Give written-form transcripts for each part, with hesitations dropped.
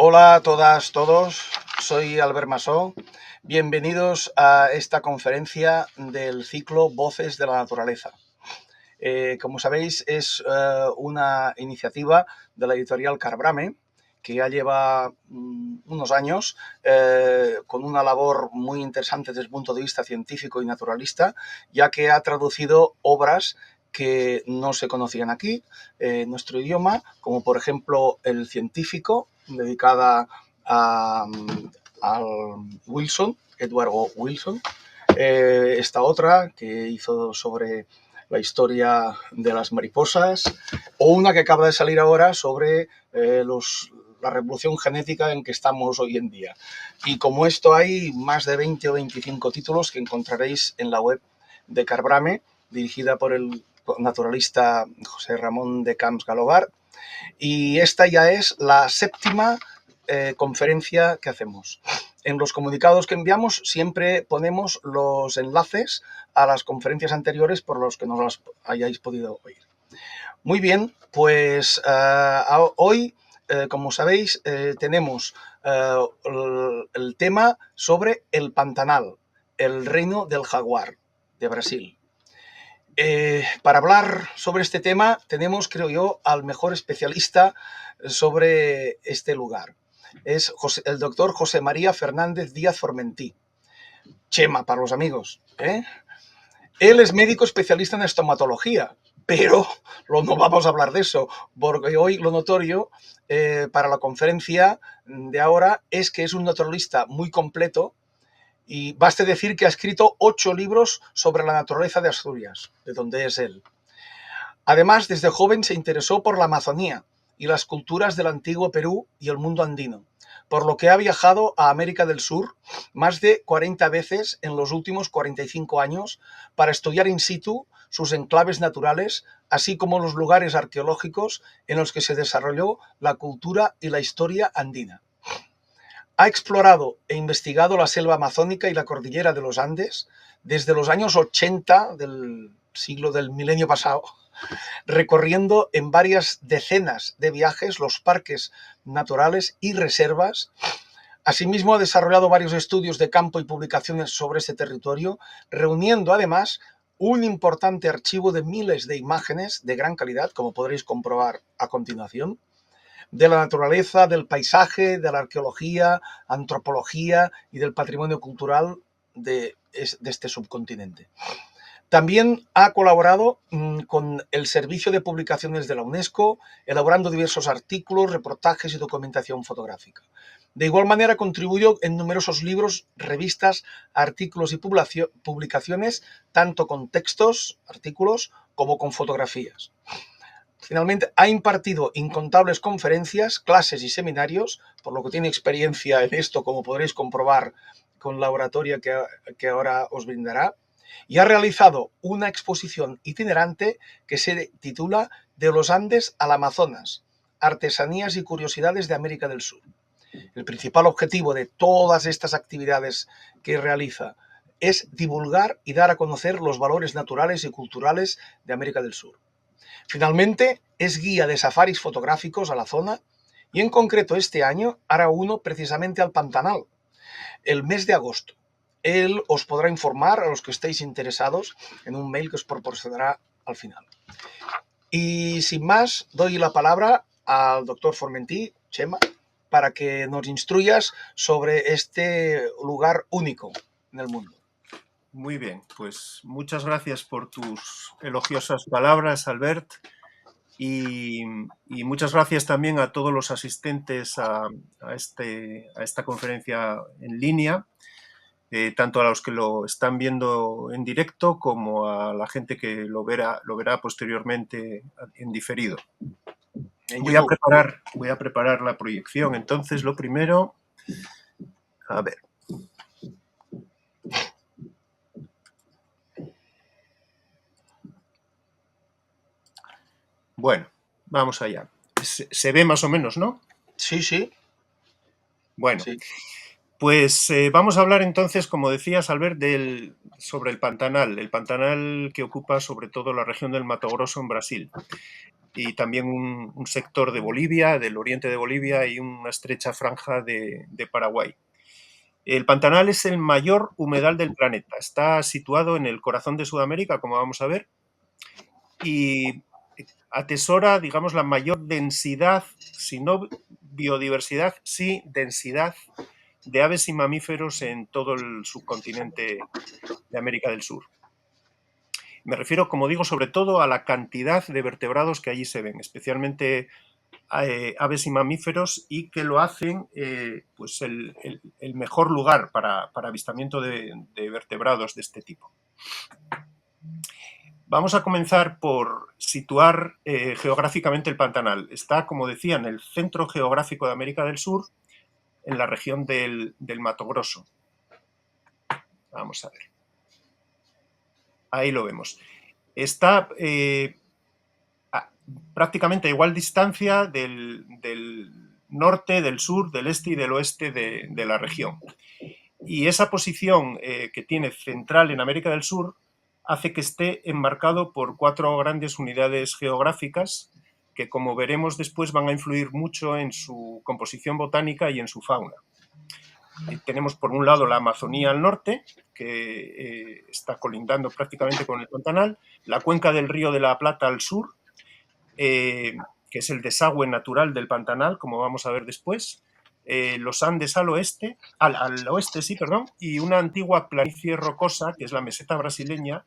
Hola a todas, todos. Soy Albert Masó. Bienvenidos a esta conferencia del ciclo Voces de la Naturaleza. Como sabéis, es una iniciativa de la editorial Carbrame, que ya lleva unos años con una labor muy interesante desde el punto de vista científico y naturalista, ya que ha traducido obras que no se conocían aquí en nuestro idioma, como por ejemplo El Científico, dedicada a Wilson, Eduardo Wilson. Esta otra que hizo sobre la historia de las mariposas, o una que acaba de salir ahora sobre la revolución genética en que estamos hoy en día. Y como esto hay más de 20 o 25 títulos que encontraréis en la web de Carbrame, dirigida por el naturalista José Ramón de Camps Galobar, y esta ya es la séptima conferencia que hacemos. En los comunicados que enviamos siempre ponemos los enlaces a las conferencias anteriores por los que no las hayáis podido oír. Muy bien, pues hoy, como sabéis, tenemos el tema sobre el Pantanal, el reino del jaguar de Brasil. Para hablar sobre este tema tenemos, creo yo, al mejor especialista sobre este lugar. Es el doctor José María Fernández Díaz Formentí. Chema para los amigos. Él es médico especialista en estomatología, pero no vamos a hablar de eso, porque hoy lo notorio para la conferencia de ahora es que es un naturalista muy completo. Y baste decir que ha escrito 8 libros sobre la naturaleza de Asturias, de donde es él. Además, desde joven se interesó por la Amazonía y las culturas del antiguo Perú y el mundo andino, por lo que ha viajado a América del Sur más de 40 veces en los últimos 45 años para estudiar in situ sus enclaves naturales, así como los lugares arqueológicos en los que se desarrolló la cultura y la historia andina. Ha explorado e investigado la selva amazónica y la cordillera de los Andes desde los años 80 del milenio pasado, recorriendo en varias decenas de viajes los parques naturales y reservas. Asimismo, ha desarrollado varios estudios de campo y publicaciones sobre este territorio, reuniendo además un importante archivo de miles de imágenes de gran calidad, como podréis comprobar a continuación, de la naturaleza, del paisaje, de la arqueología, antropología y del patrimonio cultural de este subcontinente. También ha colaborado con el Servicio de Publicaciones de la UNESCO, elaborando diversos artículos, reportajes y documentación fotográfica. De igual manera, contribuyó en numerosos libros, revistas, artículos y publicaciones, tanto con textos, artículos, como con fotografías. Finalmente, ha impartido incontables conferencias, clases y seminarios, por lo que tiene experiencia en esto, como podréis comprobar con la oratoria que ahora os brindará, y ha realizado una exposición itinerante que se titula De los Andes al Amazonas, artesanías y curiosidades de América del Sur. El principal objetivo de todas estas actividades que realiza es divulgar y dar a conocer los valores naturales y culturales de América del Sur. Finalmente, es guía de safaris fotográficos a la zona y en concreto este año hará uno precisamente al Pantanal, el mes de agosto. Él os podrá informar a los que estéis interesados en un mail que os proporcionará al final. Y sin más, doy la palabra al doctor Formentí, Chema, para que nos instruyas sobre este lugar único en el mundo. Muy bien, pues muchas gracias por tus elogiosas palabras, Albert, y muchas gracias también a todos los asistentes a esta conferencia en línea, tanto a los que lo están viendo en directo como a la gente que lo verá posteriormente en diferido. Voy a preparar la proyección. Entonces, lo primero, a ver. Bueno, vamos allá. Se ve más o menos, ¿no? Sí, sí. Bueno, Sí. Pues vamos a hablar entonces, como decías, Albert, sobre el Pantanal que ocupa sobre todo la región del Mato Grosso en Brasil y también un sector de Bolivia, del oriente de Bolivia y una estrecha franja de Paraguay. El Pantanal es el mayor humedal del planeta, está situado en el corazón de Sudamérica, como vamos a ver, y atesora, digamos, la mayor densidad, si no biodiversidad, sí densidad de aves y mamíferos en todo el subcontinente de América del Sur. Me refiero, como digo, sobre todo a la cantidad de vertebrados que allí se ven, especialmente aves y mamíferos, y que lo hacen pues el mejor lugar para avistamiento de vertebrados de este tipo. Vamos a comenzar por situar geográficamente el Pantanal. Está, como decía, en el centro geográfico de América del Sur, en la región del Mato Grosso. Vamos a ver. Ahí lo vemos. Está prácticamente a igual distancia del norte, del sur, del este y del oeste de la región. Y esa posición que tiene central en América del Sur hace que esté enmarcado por 4 grandes unidades geográficas que, como veremos después, van a influir mucho en su composición botánica y en su fauna. Tenemos por un lado la Amazonía al norte, que está colindando prácticamente con el Pantanal, la cuenca del Río de la Plata al sur, que es el desagüe natural del Pantanal, como vamos a ver después, los Andes al oeste, sí, perdón, y una antigua planicie rocosa, que es la meseta brasileña,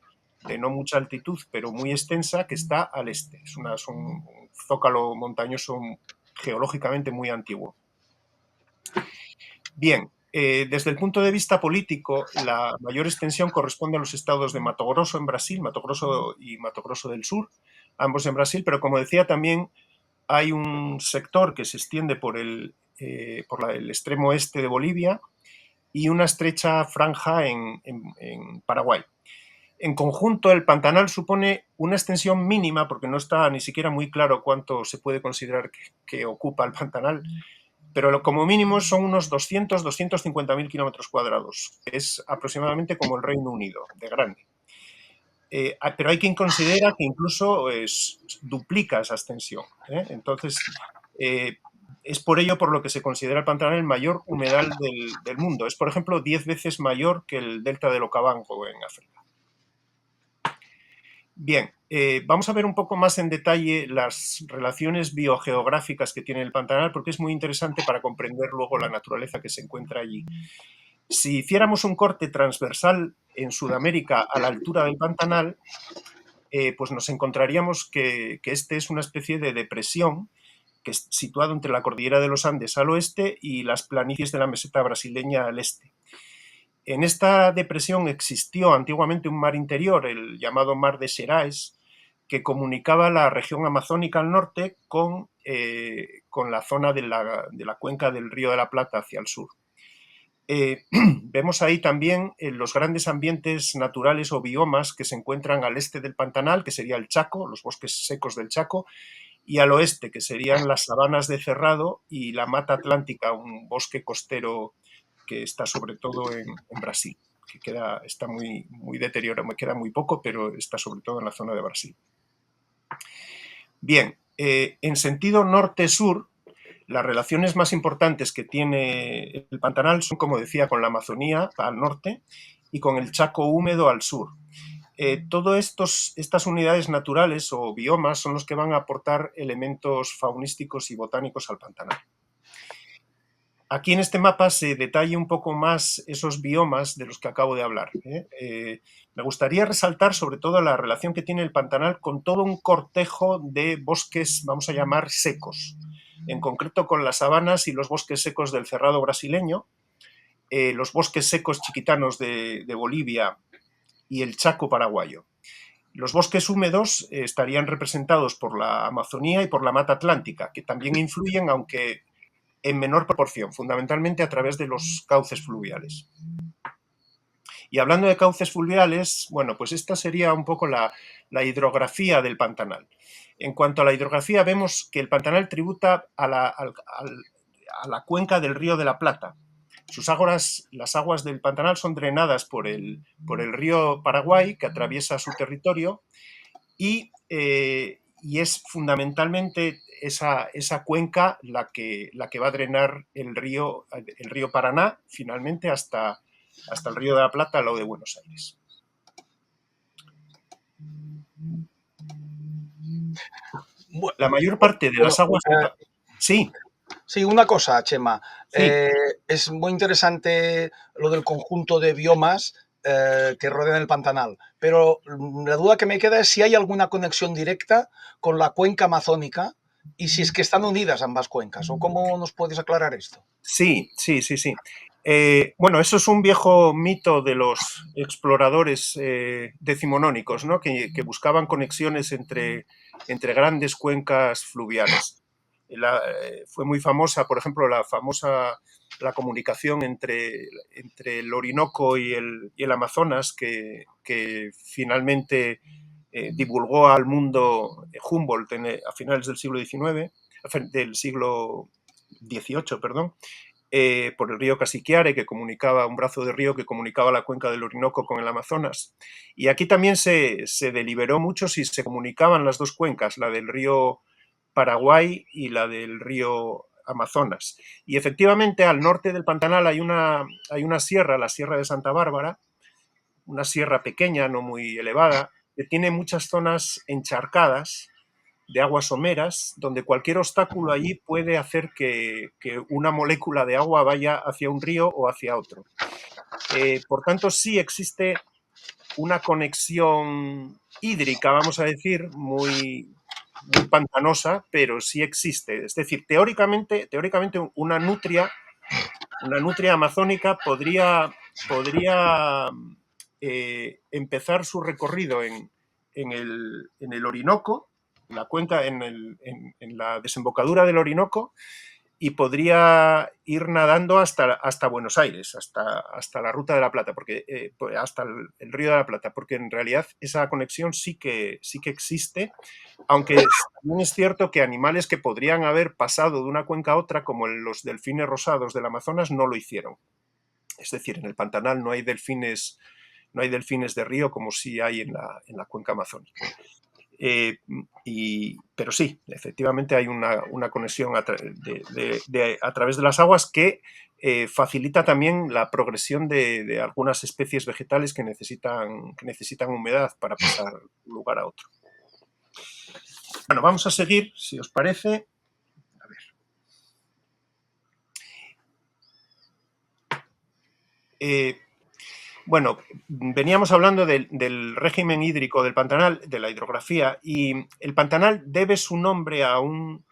de no mucha altitud, pero muy extensa, que está al este. Es un zócalo montañoso geológicamente muy antiguo. Bien, desde el punto de vista político, la mayor extensión corresponde a los estados de Mato Grosso en Brasil, Mato Grosso y Mato Grosso del Sur, ambos en Brasil, pero como decía también hay un sector que se extiende por el extremo este de Bolivia y una estrecha franja en Paraguay. En conjunto, el Pantanal supone una extensión mínima, porque no está ni siquiera muy claro cuánto se puede considerar que ocupa el Pantanal, pero como mínimo son unos 250.000 kilómetros cuadrados, que es aproximadamente como el Reino Unido, de grande. Pero hay quien considera que incluso duplica esa extensión. Entonces, es por ello por lo que se considera el Pantanal el mayor humedal del mundo. Es, por ejemplo, 10 veces mayor que el delta del Okavango en África. Bien, vamos a ver un poco más en detalle las relaciones biogeográficas que tiene el Pantanal, porque es muy interesante para comprender luego la naturaleza que se encuentra allí. Si hiciéramos un corte transversal en Sudamérica a la altura del Pantanal, pues nos encontraríamos que este es una especie de depresión que es situado entre la cordillera de los Andes al oeste y las planicies de la meseta brasileña al este. En esta depresión existió antiguamente un mar interior, el llamado Mar de Xerais, que comunicaba la región amazónica al norte con la zona de la cuenca del Río de la Plata hacia el sur. Vemos ahí también los grandes ambientes naturales o biomas que se encuentran al este del Pantanal, que sería el Chaco, los bosques secos del Chaco, y al oeste, que serían las sabanas de Cerrado y la Mata Atlántica, un bosque costero que está sobre todo en Brasil, que está muy deteriorado, me queda muy poco, pero está sobre todo en la zona de Brasil. Bien, en sentido norte-sur, las relaciones más importantes que tiene el Pantanal son, como decía, con la Amazonía al norte y con el Chaco húmedo al sur. Todas estas unidades naturales o biomas son los que van a aportar elementos faunísticos y botánicos al Pantanal. Aquí en este mapa se detalla un poco más esos biomas de los que acabo de hablar. Me gustaría resaltar sobre todo la relación que tiene el Pantanal con todo un cortejo de bosques, vamos a llamar secos, en concreto con las sabanas y los bosques secos del Cerrado brasileño, los bosques secos chiquitanos de Bolivia y el Chaco paraguayo. Los bosques húmedos estarían representados por la Amazonía y por la Mata Atlántica, que también influyen, aunque en menor proporción, fundamentalmente a través de los cauces fluviales. Y hablando de cauces fluviales, bueno, pues esta sería un poco la hidrografía del Pantanal. En cuanto a la hidrografía, vemos que el Pantanal tributa a la cuenca del Río de la Plata, las aguas del Pantanal son drenadas por el río Paraguay, que atraviesa su territorio, y es fundamentalmente esa cuenca la que va a drenar el río Paraná, finalmente hasta el Río de la Plata, al lado de Buenos Aires. La mayor parte de las aguas... Sí. Sí, una cosa, Chema. Sí. Es muy interesante lo del conjunto de biomas que rodean el Pantanal, pero la duda que me queda es si hay alguna conexión directa con la cuenca amazónica y si es que están unidas ambas cuencas, o cómo nos puedes aclarar esto. Sí. Bueno, eso es un viejo mito de los exploradores decimonónicos, ¿no? Que buscaban conexiones entre grandes cuencas fluviales. Fue muy famosa, por ejemplo, la comunicación entre el Orinoco y el Amazonas, que finalmente divulgó al mundo Humboldt a finales del siglo XIX, del siglo XVIII, perdón, por el río Casiquiare, que comunicaba, un brazo de río que comunicaba la cuenca del Orinoco con el Amazonas. Y aquí también se deliberó mucho si se comunicaban las dos cuencas, la del río Paraguay y la del río Amazonas. Y efectivamente al norte del Pantanal hay una sierra, la Sierra de Santa Bárbara, una sierra pequeña, no muy elevada, que tiene muchas zonas encharcadas de aguas someras, donde cualquier obstáculo allí puede hacer que una molécula de agua vaya hacia un río o hacia otro. Por tanto, sí existe una conexión hídrica, vamos a decir, muy pantanosa, pero sí existe. Es decir, teóricamente una nutria amazónica podría empezar su recorrido en el Orinoco, en la cuenca, en la desembocadura del Orinoco, y podría ir nadando hasta Buenos Aires, hasta la Ruta de la Plata, porque hasta el Río de la Plata, porque en realidad esa conexión sí que existe, aunque también es cierto que animales que podrían haber pasado de una cuenca a otra, como los delfines rosados del Amazonas, no lo hicieron. Es decir, en el Pantanal no hay delfines de río como sí hay en la cuenca amazónica. Pero sí, efectivamente hay una conexión a través de las aguas que facilita también la progresión de algunas especies vegetales que necesitan humedad para pasar de un lugar a otro. Bueno, vamos a seguir, si os parece. A ver. Bueno, veníamos hablando del régimen hídrico del Pantanal, de la hidrografía, y el Pantanal debe su nombre a un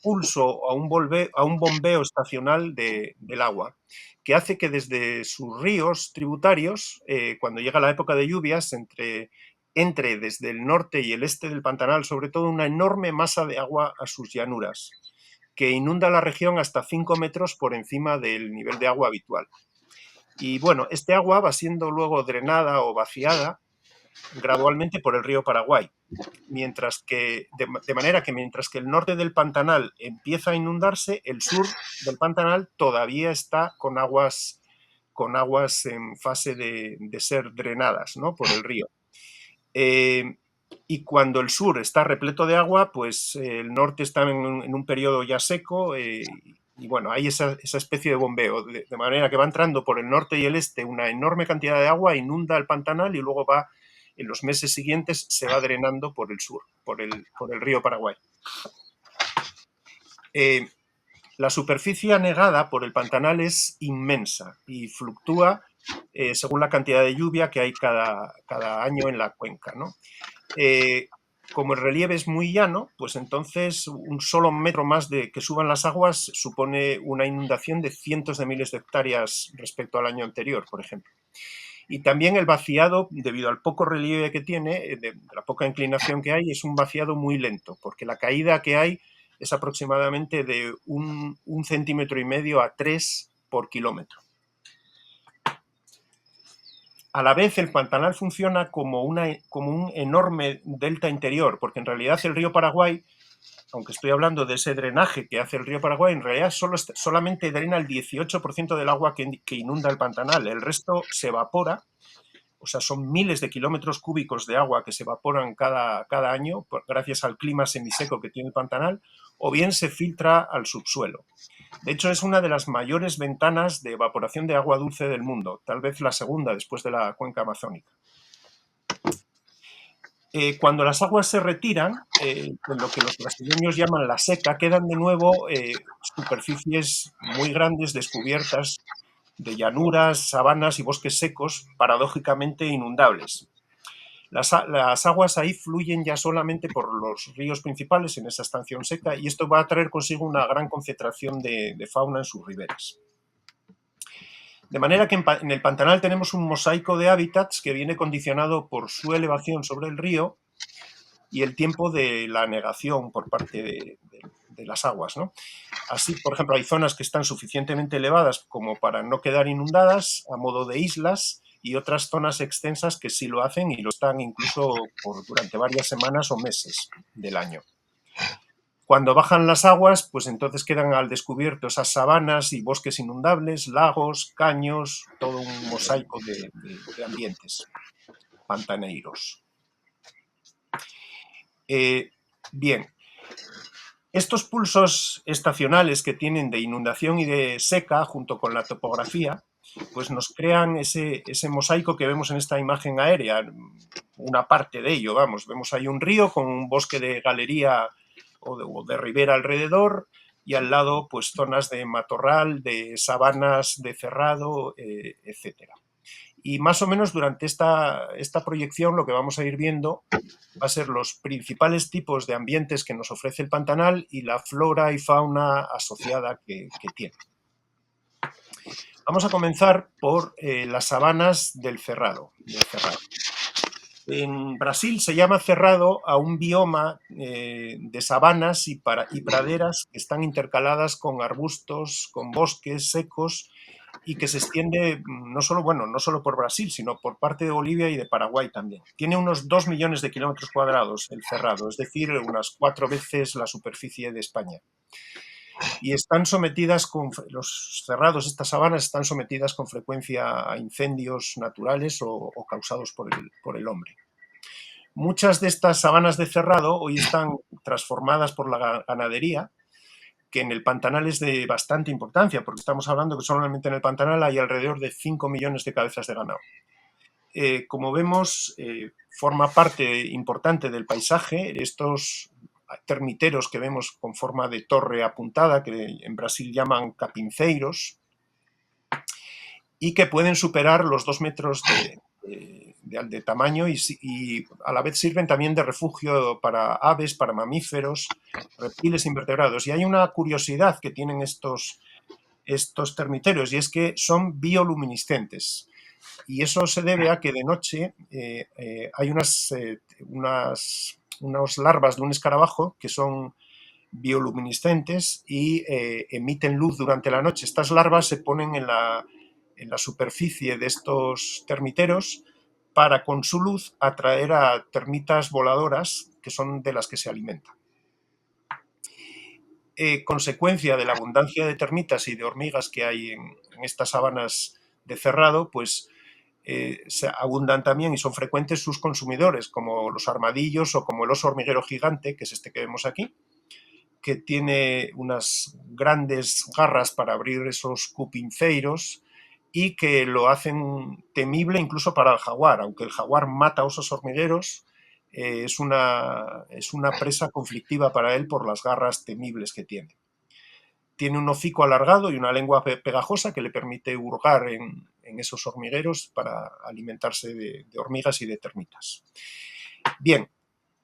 pulso, a un bombeo estacional del agua, que hace que desde sus ríos tributarios, cuando llega la época de lluvias, entre desde el norte y el este del Pantanal, sobre todo, una enorme masa de agua a sus llanuras, que inunda la región hasta 5 metros por encima del nivel de agua habitual. Y bueno, este agua va siendo luego drenada o vaciada gradualmente por el río Paraguay, de manera que mientras que el norte del Pantanal empieza a inundarse, el sur del Pantanal todavía está con aguas en fase de ser drenadas, ¿no?, por el río. Y cuando el sur está repleto de agua, pues el norte está en un periodo ya seco, y bueno, hay esa especie de bombeo, de manera que va entrando por el norte y el este una enorme cantidad de agua, inunda el Pantanal y luego en los meses siguientes se va drenando por el sur, por el río Paraguay. La superficie anegada por el Pantanal es inmensa y fluctúa según la cantidad de lluvia que hay cada año en la cuenca, ¿no? Como el relieve es muy llano, pues entonces un solo metro más de que suban las aguas supone una inundación de cientos de miles de hectáreas respecto al año anterior, por ejemplo. Y también el vaciado, debido al poco relieve que tiene, de la poca inclinación que hay, es un vaciado muy lento, porque la caída que hay es aproximadamente de 1,5 centímetros a 3 por kilómetro. A la vez, el Pantanal funciona como un enorme delta interior, porque en realidad el río Paraguay aunque estoy hablando de ese drenaje que hace el río Paraguay, en realidad solamente drena el 18% del agua que inunda el Pantanal. El resto se evapora, o sea, son miles de kilómetros cúbicos de agua que se evaporan cada año gracias al clima semiseco que tiene el Pantanal, o bien se filtra al subsuelo. De hecho, es una de las mayores ventanas de evaporación de agua dulce del mundo, tal vez la segunda después de la cuenca amazónica. Cuando las aguas se retiran, en lo que los brasileños llaman la seca, quedan de nuevo superficies muy grandes descubiertas de llanuras, sabanas y bosques secos, paradójicamente inundables. Las aguas ahí fluyen ya solamente por los ríos principales en esa estación seca y esto va a traer consigo una gran concentración de fauna en sus riberas. De manera que en el Pantanal tenemos un mosaico de hábitats que viene condicionado por su elevación sobre el río y el tiempo de la anegación por parte de las aguas, ¿no? Así, por ejemplo, hay zonas que están suficientemente elevadas como para no quedar inundadas a modo de islas y otras zonas extensas que sí lo hacen y lo están incluso durante varias semanas o meses del año. Cuando bajan las aguas, pues entonces quedan al descubierto esas sabanas y bosques inundables, lagos, caños, todo un mosaico de ambientes pantaneiros. Bien, estos pulsos estacionales que tienen de inundación y de seca, junto con la topografía, pues nos crean ese mosaico que vemos en esta imagen aérea, una parte de ello, vamos, vemos ahí un río con un bosque de galería o de ribera alrededor, y al lado pues zonas de matorral, de sabanas, de cerrado, etcétera. Y más o menos durante esta proyección lo que vamos a ir viendo va a ser los principales tipos de ambientes que nos ofrece el Pantanal y la flora y fauna asociada que tiene. Vamos a comenzar por las sabanas del Cerrado. En Brasil se llama cerrado a un bioma de sabanas y praderas que están intercaladas con arbustos, con bosques secos y que se extiende no solo por Brasil, sino por parte de Bolivia y de Paraguay también. Tiene unos 2 millones de kilómetros cuadrados el cerrado, es decir, unas 4 veces la superficie de España. Y están sometidas los cerrados, estas sabanas, están sometidas con frecuencia a incendios naturales o causados por el hombre. Muchas de estas sabanas de cerrado hoy están transformadas por la ganadería, que en el Pantanal es de bastante importancia, porque estamos hablando que solamente en el Pantanal hay alrededor de 5 millones de cabezas de ganado. Como vemos, forma parte importante del paisaje estos termiteros que vemos con forma de torre apuntada, que en Brasil llaman capinceiros, y que pueden superar los 2 metros de tamaño y a la vez sirven también de refugio para aves, para mamíferos, reptiles invertebrados. Y hay una curiosidad que tienen estos termiteros y es que son bioluminiscentes. Y eso se debe a que de noche hay unas larvas de un escarabajo que son bioluminiscentes y emiten luz durante la noche. Estas larvas se ponen en la superficie de estos termiteros para con su luz atraer a termitas voladoras que son de las que se alimentan. Consecuencia de la abundancia de termitas y de hormigas que hay en estas sabanas de cerrado, pues se abundan también y son frecuentes sus consumidores, como los armadillos o como el oso hormiguero gigante, que es este que vemos aquí, que tiene unas grandes garras para abrir esos cupinceiros y que lo hacen temible incluso para el jaguar. Aunque el jaguar mata osos hormigueros, es una presa conflictiva para él por las garras temibles que tiene. Tiene un hocico alargado y una lengua pegajosa que le permite hurgar en esos hormigueros para alimentarse de hormigas y de termitas. Bien,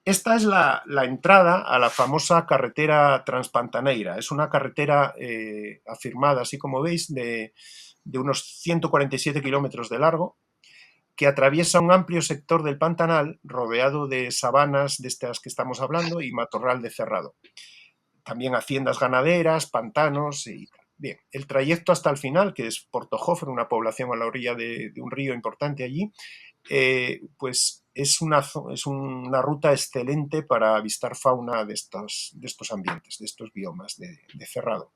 esta es la entrada a la famosa carretera transpantaneira. Es una carretera afirmada, así como veis, de unos 147 kilómetros de largo, que atraviesa un amplio sector del Pantanal rodeado de sabanas de estas que estamos hablando y matorral de cerrado. También haciendas ganaderas, pantanos y tal. Bien, el trayecto hasta el final, que es Porto Jofre, una población a la orilla de un río importante allí, pues es una ruta excelente para avistar fauna de estos ambientes, de estos biomas de cerrado.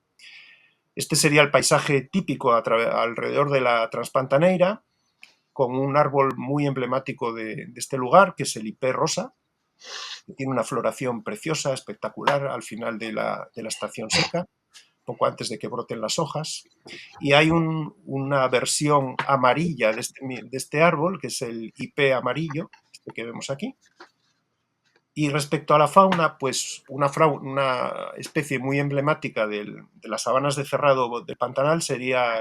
Este sería el paisaje típico alrededor de la Transpantaneira, con un árbol muy emblemático de este lugar, que es el ipé rosa, que tiene una floración preciosa, espectacular, al final de la estación seca, poco antes de que broten las hojas. Y hay una versión amarilla de este árbol, que es el ipé amarillo, este que vemos aquí. Y respecto a la fauna, pues una especie muy emblemática de las sabanas de cerrado del Pantanal sería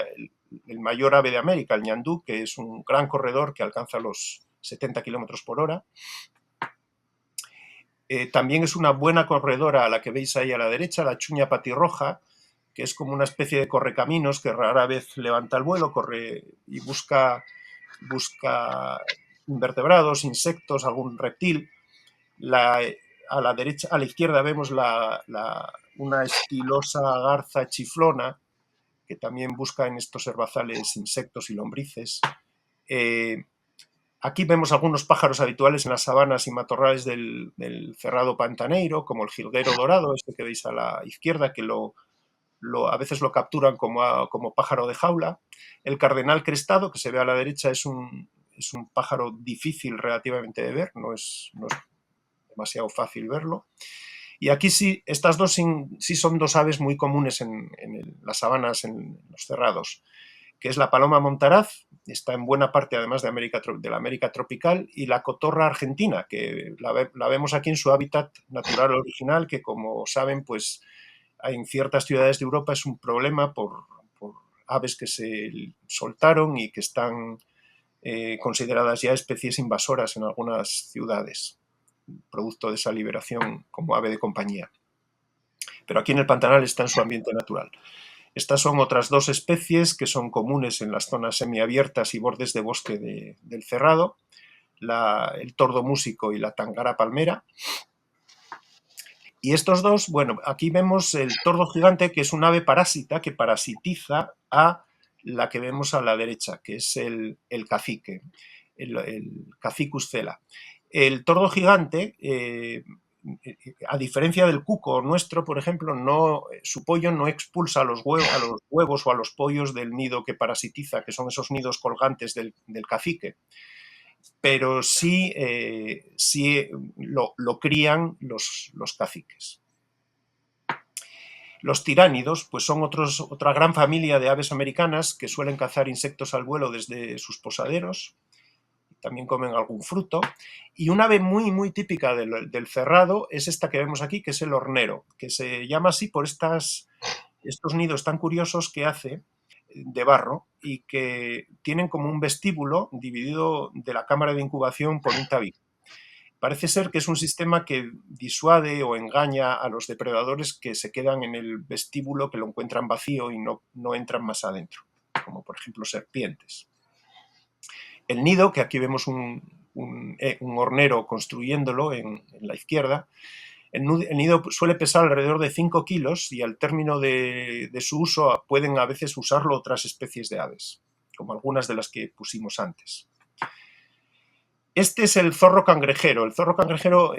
el mayor ave de América, el ñandú, que es un gran corredor que alcanza los 70 kilómetros por hora. También es una buena corredora a la que veis ahí a la derecha, la chuña patirroja, que es como una especie de correcaminos que rara vez levanta el vuelo, corre y busca invertebrados, insectos, algún reptil. A la derecha, a la izquierda vemos una estilosa garza chiflona que también busca en estos herbazales insectos y lombrices. Aquí vemos algunos pájaros habituales en las sabanas y matorrales del cerrado pantaneiro, como el jilguero dorado, este que veis a la izquierda, que a veces lo capturan como pájaro de jaula. El cardenal crestado, que se ve a la derecha, es un pájaro difícil relativamente de ver, no es demasiado fácil verlo. Y aquí sí, estas dos sí son dos aves muy comunes en las sabanas, en los cerrados, que es la paloma montaraz, está en buena parte además de la América tropical, y la cotorra argentina, que la vemos aquí en su hábitat natural original, que como saben, pues en ciertas ciudades de Europa es un problema por aves que se soltaron y que están consideradas ya especies invasoras en algunas ciudades, producto de esa liberación como ave de compañía. Pero aquí en el Pantanal está en su ambiente natural. Estas son otras dos especies que son comunes en las zonas semiabiertas y bordes de bosque del cerrado, el tordo músico y la tangara palmera. Y estos dos, bueno, aquí vemos el tordo gigante, que es un ave parásita que parasitiza a la que vemos a la derecha, que es el cacique, el Caficus cela. El tordo gigante, a diferencia del cuco nuestro, por ejemplo, su pollo no expulsa a los huevos o a los pollos del nido que parasitiza, que son esos nidos colgantes del cacique, pero sí lo crían los caciques. Los tiránidos pues son otra gran familia de aves americanas que suelen cazar insectos al vuelo desde sus posaderos. También comen algún fruto. Y un ave muy, muy típica del cerrado es esta que vemos aquí, que es el hornero, que se llama así por estos nidos tan curiosos que hace de barro y que tienen como un vestíbulo dividido de la cámara de incubación por un tabique. Parece ser que es un sistema que disuade o engaña a los depredadores que se quedan en el vestíbulo, que lo encuentran vacío y no entran más adentro, como por ejemplo serpientes. El nido, que aquí vemos un hornero construyéndolo en la izquierda, el nido suele pesar alrededor de 5 kilos y al término de su uso pueden a veces usarlo otras especies de aves, como algunas de las que pusimos antes. Este es el zorro cangrejero. El zorro cangrejero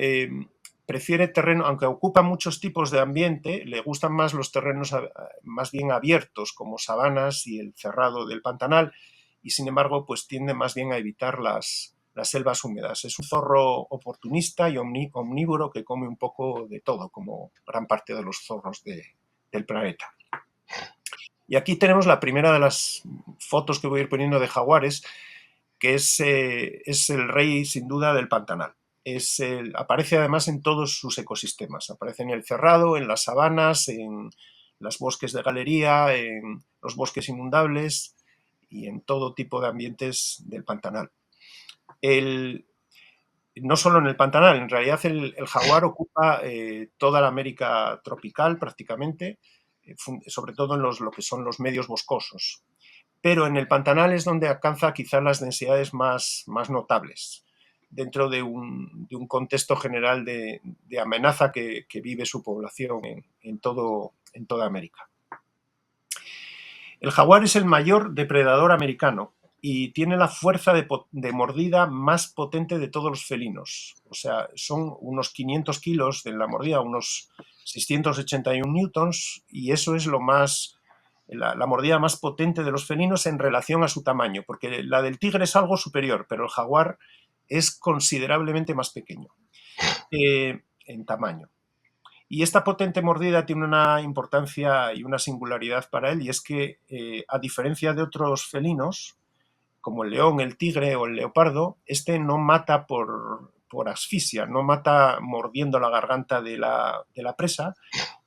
prefiere terreno, aunque ocupa muchos tipos de ambiente, le gustan más los terrenos más bien abiertos, como sabanas y el cerrado del Pantanal, y sin embargo pues tiende más bien a evitar las selvas húmedas. Es un zorro oportunista y omnívoro que come un poco de todo, como gran parte de los zorros del planeta. Y aquí tenemos la primera de las fotos que voy a ir poniendo de jaguares, que es el rey sin duda del Pantanal. Aparece además en todos sus ecosistemas. Aparece en el cerrado, en las sabanas, en los bosques de galería, en los bosques inundables y en todo tipo de ambientes del Pantanal. No solo en el Pantanal, en realidad el jaguar ocupa toda la América tropical prácticamente, sobre todo en lo que son los medios boscosos. Pero en el Pantanal es donde alcanza quizás las densidades más notables, dentro de un contexto general de amenaza que vive su población en toda América. El jaguar es el mayor depredador americano y tiene la fuerza de mordida más potente de todos los felinos. O sea, son unos 500 kilos de la mordida, unos 681 newtons, y eso es la mordida más potente de los felinos en relación a su tamaño, porque la del tigre es algo superior, pero el jaguar es considerablemente más pequeño en tamaño. Y esta potente mordida tiene una importancia y una singularidad para él, y es que, a diferencia de otros felinos, como el león, el tigre o el leopardo, este no mata por asfixia, no mata mordiendo la garganta de la presa,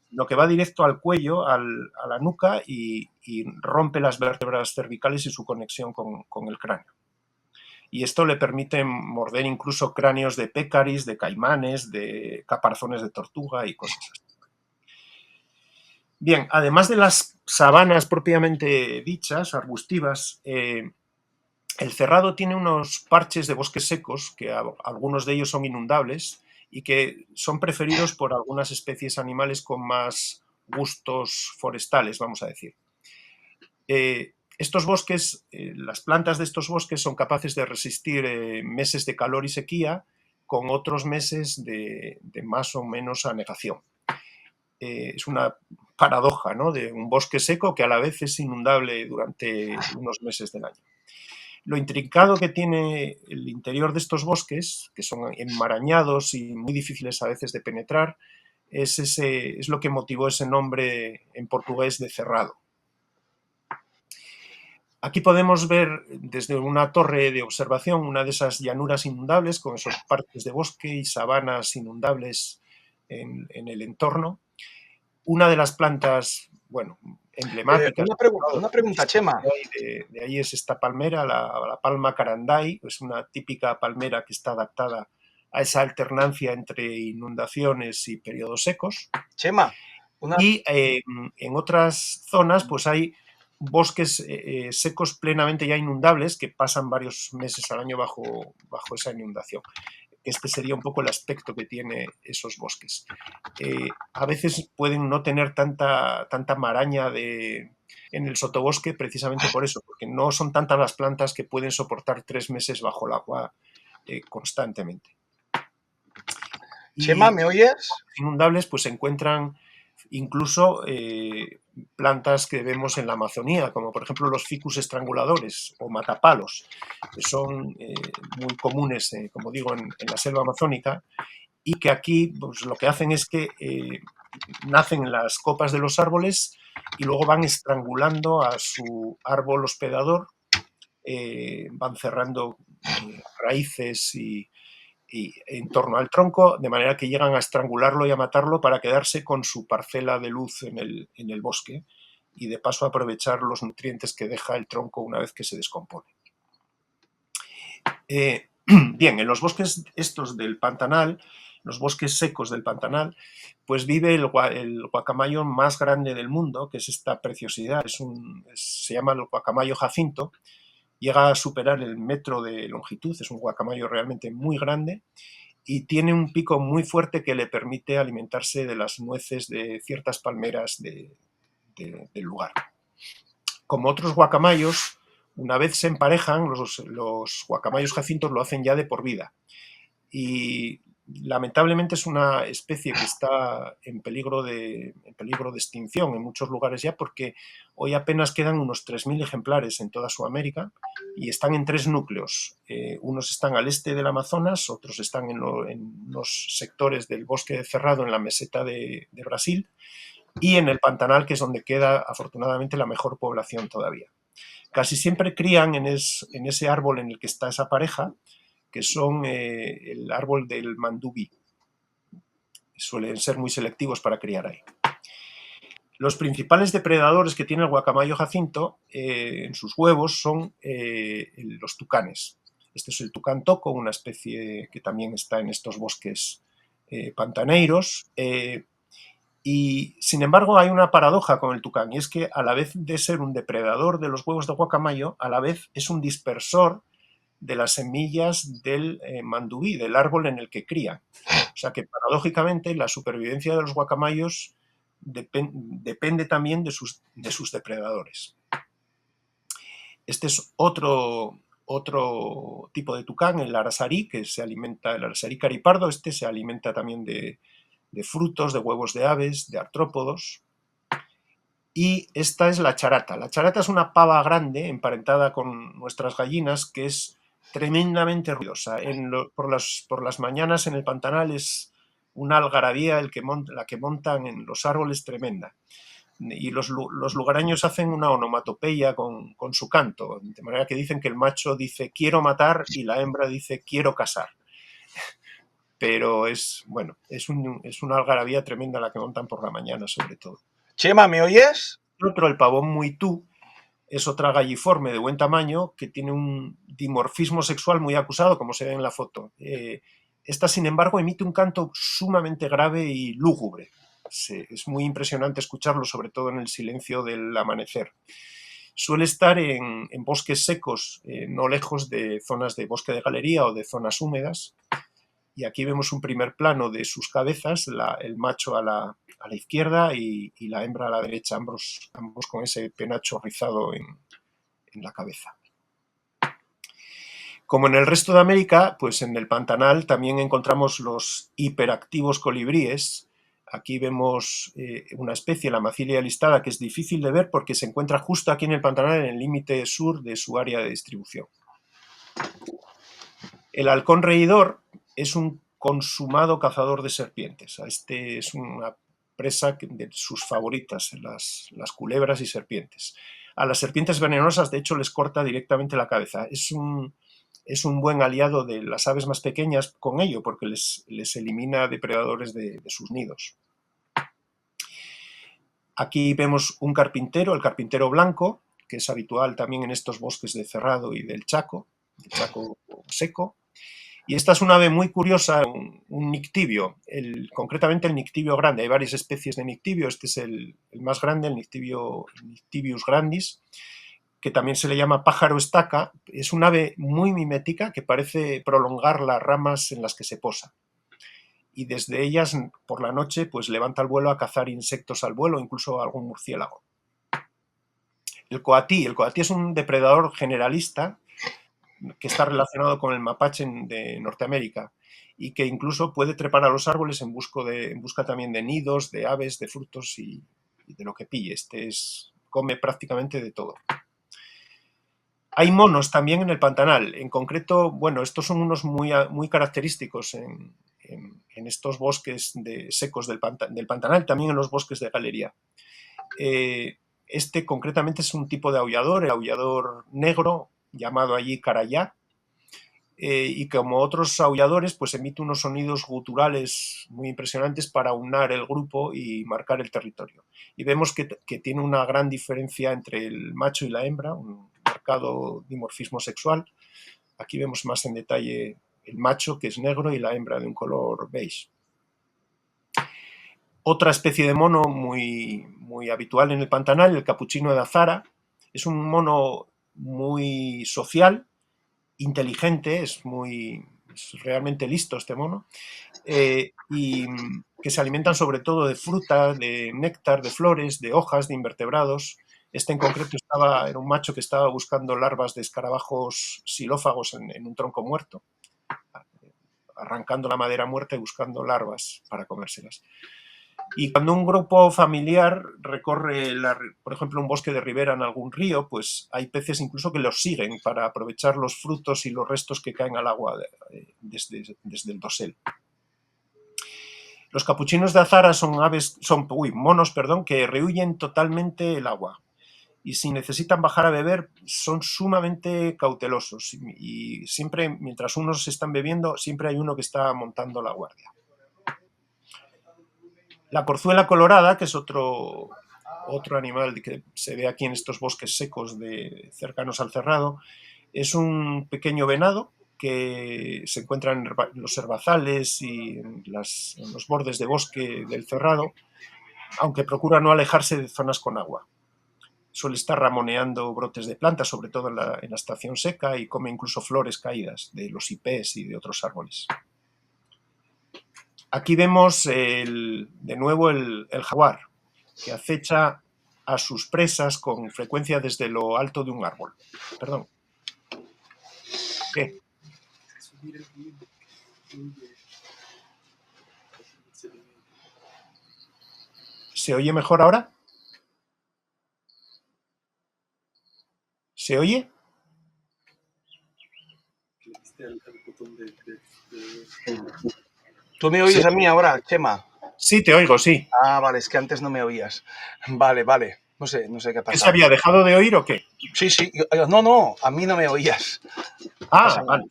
lo que va directo al cuello, a la nuca, y rompe las vértebras cervicales y su conexión con el cráneo. Y esto le permite morder incluso cráneos de pécaris, de caimanes, de caparazones de tortuga y cosas así. Bien, además de las sabanas propiamente dichas, arbustivas, el cerrado tiene unos parches de bosques secos, que algunos de ellos son inundables y que son preferidos por algunas especies animales con más gustos forestales, vamos a decir. Estos bosques, las plantas de estos bosques son capaces de resistir meses de calor y sequía con otros meses de más o menos anegación. Es una paradoja, ¿no?, de un bosque seco que a la vez es inundable durante unos meses del año. Lo intrincado que tiene el interior de estos bosques, que son enmarañados y muy difíciles a veces de penetrar, es lo que motivó ese nombre en portugués de cerrado. Aquí podemos ver desde una torre de observación una de esas llanuras inundables con esos parques de bosque y sabanas inundables en el entorno. Una de las plantas, bueno, emblemáticas Una pregunta, Chema. de ahí es esta palmera, la palma caranday, es una típica palmera que está adaptada a esa alternancia entre inundaciones y periodos secos. Chema, Y en otras zonas pues hay bosques secos plenamente ya inundables que pasan varios meses al año bajo esa inundación. Este sería un poco el aspecto que tiene esos bosques. A veces pueden no tener tanta maraña en el sotobosque precisamente por eso, porque no son tantas las plantas que pueden soportar 3 meses bajo el agua constantemente. Chema, Y ¿me oyes? inundables pues se encuentran incluso plantas que vemos en la Amazonía, como por ejemplo los ficus estranguladores o matapalos, que son muy comunes, como digo, en la selva amazónica, y que aquí pues, lo que hacen es que nacen en las copas de los árboles y luego van estrangulando a su árbol hospedador, van cerrando raíces y en torno al tronco, de manera que llegan a estrangularlo y a matarlo para quedarse con su parcela de luz en el bosque y de paso aprovechar los nutrientes que deja el tronco una vez que se descompone. Bien, en los bosques estos del Pantanal, los bosques secos del Pantanal, pues vive el guacamayo más grande del mundo, que es esta preciosidad, se llama el guacamayo jacinto, llega a superar el metro de longitud, es un guacamayo realmente muy grande y tiene un pico muy fuerte que le permite alimentarse de las nueces de ciertas palmeras del lugar. Como otros guacamayos, una vez se emparejan, los guacamayos jacintos lo hacen ya de por vida. Y lamentablemente es una especie que está en peligro de extinción en muchos lugares ya, porque hoy apenas quedan unos 3.000 ejemplares en toda Sudamérica y están en 3 núcleos. Unos están al este del Amazonas, otros están en los sectores del bosque cerrado en la meseta de Brasil y en el Pantanal, que es donde queda afortunadamente la mejor población todavía. Casi siempre crían en ese árbol en el que está esa pareja, que son el árbol del mandubí. Suelen ser muy selectivos para criar ahí. Los principales depredadores que tiene el guacamayo jacinto en sus huevos son los tucanes. Este es el tucán toco, una especie que también está en estos bosques pantaneiros. Y sin embargo hay una paradoja con el tucán, y es que a la vez de ser un depredador de los huevos de guacamayo, a la vez es un dispersor de las semillas del mandubí, del árbol en el que crían. O sea que paradójicamente la supervivencia de los guacamayos depende también de sus depredadores. Este es otro tipo de tucán, el arasarí, que se alimenta, el arasarí caripardo, este se alimenta también de frutos, de huevos de aves, de artrópodos. Y esta es la charata. La charata es una pava grande, emparentada con nuestras gallinas, que es tremendamente ruidosa. Por las mañanas en el pantanal es una algarabía la que montan en los árboles tremenda. Y los lugareños hacen una onomatopeya con su canto, de manera que dicen que el macho dice quiero matar y la hembra dice quiero casar. Pero es una algarabía tremenda la que montan por la mañana, sobre todo. Chema, ¿me oyes? Otro, el pavón muitú, es otra galliforme de buen tamaño que tiene un dimorfismo sexual muy acusado, como se ve en la foto. Esta, sin embargo, emite un canto sumamente grave y lúgubre. Es muy impresionante escucharlo, sobre todo en el silencio del amanecer. Suele estar en bosques secos, no lejos de zonas de bosque de galería o de zonas húmedas. Y aquí vemos un primer plano de sus cabezas, el macho a la izquierda y la hembra a la derecha, ambos con ese penacho rizado en la cabeza. Como en el resto de América, pues en el Pantanal también encontramos los hiperactivos colibríes. Aquí vemos una especie, la Macilia listada, que es difícil de ver porque se encuentra justo aquí en el Pantanal, en el límite sur de su área de distribución. El halcón reidor es un consumado cazador de serpientes. Este es una presa de sus favoritas, las culebras y serpientes. A las serpientes venenosas, de hecho, les corta directamente la cabeza. Es un buen aliado de las aves más pequeñas con ello, porque les elimina depredadores de sus nidos. Aquí vemos un carpintero, el carpintero blanco, que es habitual también en estos bosques de Cerrado y del Chaco seco. Y esta es una ave muy curiosa, un nictibio, concretamente el nictibio grande. Hay varias especies de nictibio, este es el más grande, el Nictibius grandis, que también se le llama pájaro estaca. Es un ave muy mimética que parece prolongar las ramas en las que se posa. Y desde ellas, por la noche, pues levanta el vuelo a cazar insectos al vuelo, incluso algún murciélago. El coatí es un depredador generalista que está relacionado con el mapache de Norteamérica y que incluso puede trepar a los árboles en busca también de nidos, de aves, de frutos y de lo que pille. Come prácticamente de todo. Hay monos también en el Pantanal. En concreto, bueno, estos son unos muy característicos en estos bosques secos del Pantanal, también en los bosques de galería. Este concretamente es un tipo de aullador, el aullador negro, llamado allí carayá, y como otros aulladores, pues emite unos sonidos guturales muy impresionantes para aunar el grupo y marcar el territorio. Y vemos que tiene una gran diferencia entre el macho y la hembra, un marcado dimorfismo sexual. Aquí vemos más en detalle el macho, que es negro, y la hembra de un color beige. Otra especie de mono muy habitual en el Pantanal, el capuchino de azara, es un mono muy social, inteligente, es realmente listo este mono, y que se alimentan sobre todo de fruta, de néctar, de flores, de hojas, de invertebrados. Este en concreto era un macho que estaba buscando larvas de escarabajos xilófagos en un tronco muerto, arrancando la madera muerta y buscando larvas para comérselas. Y cuando un grupo familiar recorre, por ejemplo, un bosque de ribera en algún río, pues hay peces incluso que los siguen para aprovechar los frutos y los restos que caen al agua desde el dosel. Los capuchinos de azara son monos que rehuyen totalmente el agua. Y si necesitan bajar a beber, son sumamente cautelosos. Y siempre, mientras unos están bebiendo, siempre hay uno que está montando la guardia. La corzuela colorada, que es otro animal que se ve aquí en estos bosques secos cercanos al Cerrado, es un pequeño venado que se encuentra en los herbazales y en los bordes de bosque del Cerrado, aunque procura no alejarse de zonas con agua. Suele estar ramoneando brotes de plantas, sobre todo en la estación seca, y come incluso flores caídas de los hipés y de otros árboles. Aquí vemos de nuevo el jaguar, que acecha a sus presas con frecuencia desde lo alto de un árbol. Perdón. ¿Qué? ¿Se oye mejor ahora? ¿Se oye? ¿Tú me ¿Sí? oyes a mí ahora, Chema? Sí, te oigo, sí. Ah, vale, es que antes no me oías. Vale, vale. No sé qué ha ¿Qué se pasado. había dejado de oír o qué? Sí, sí. No, a mí no me oías. No pasa Ah, nada. vale,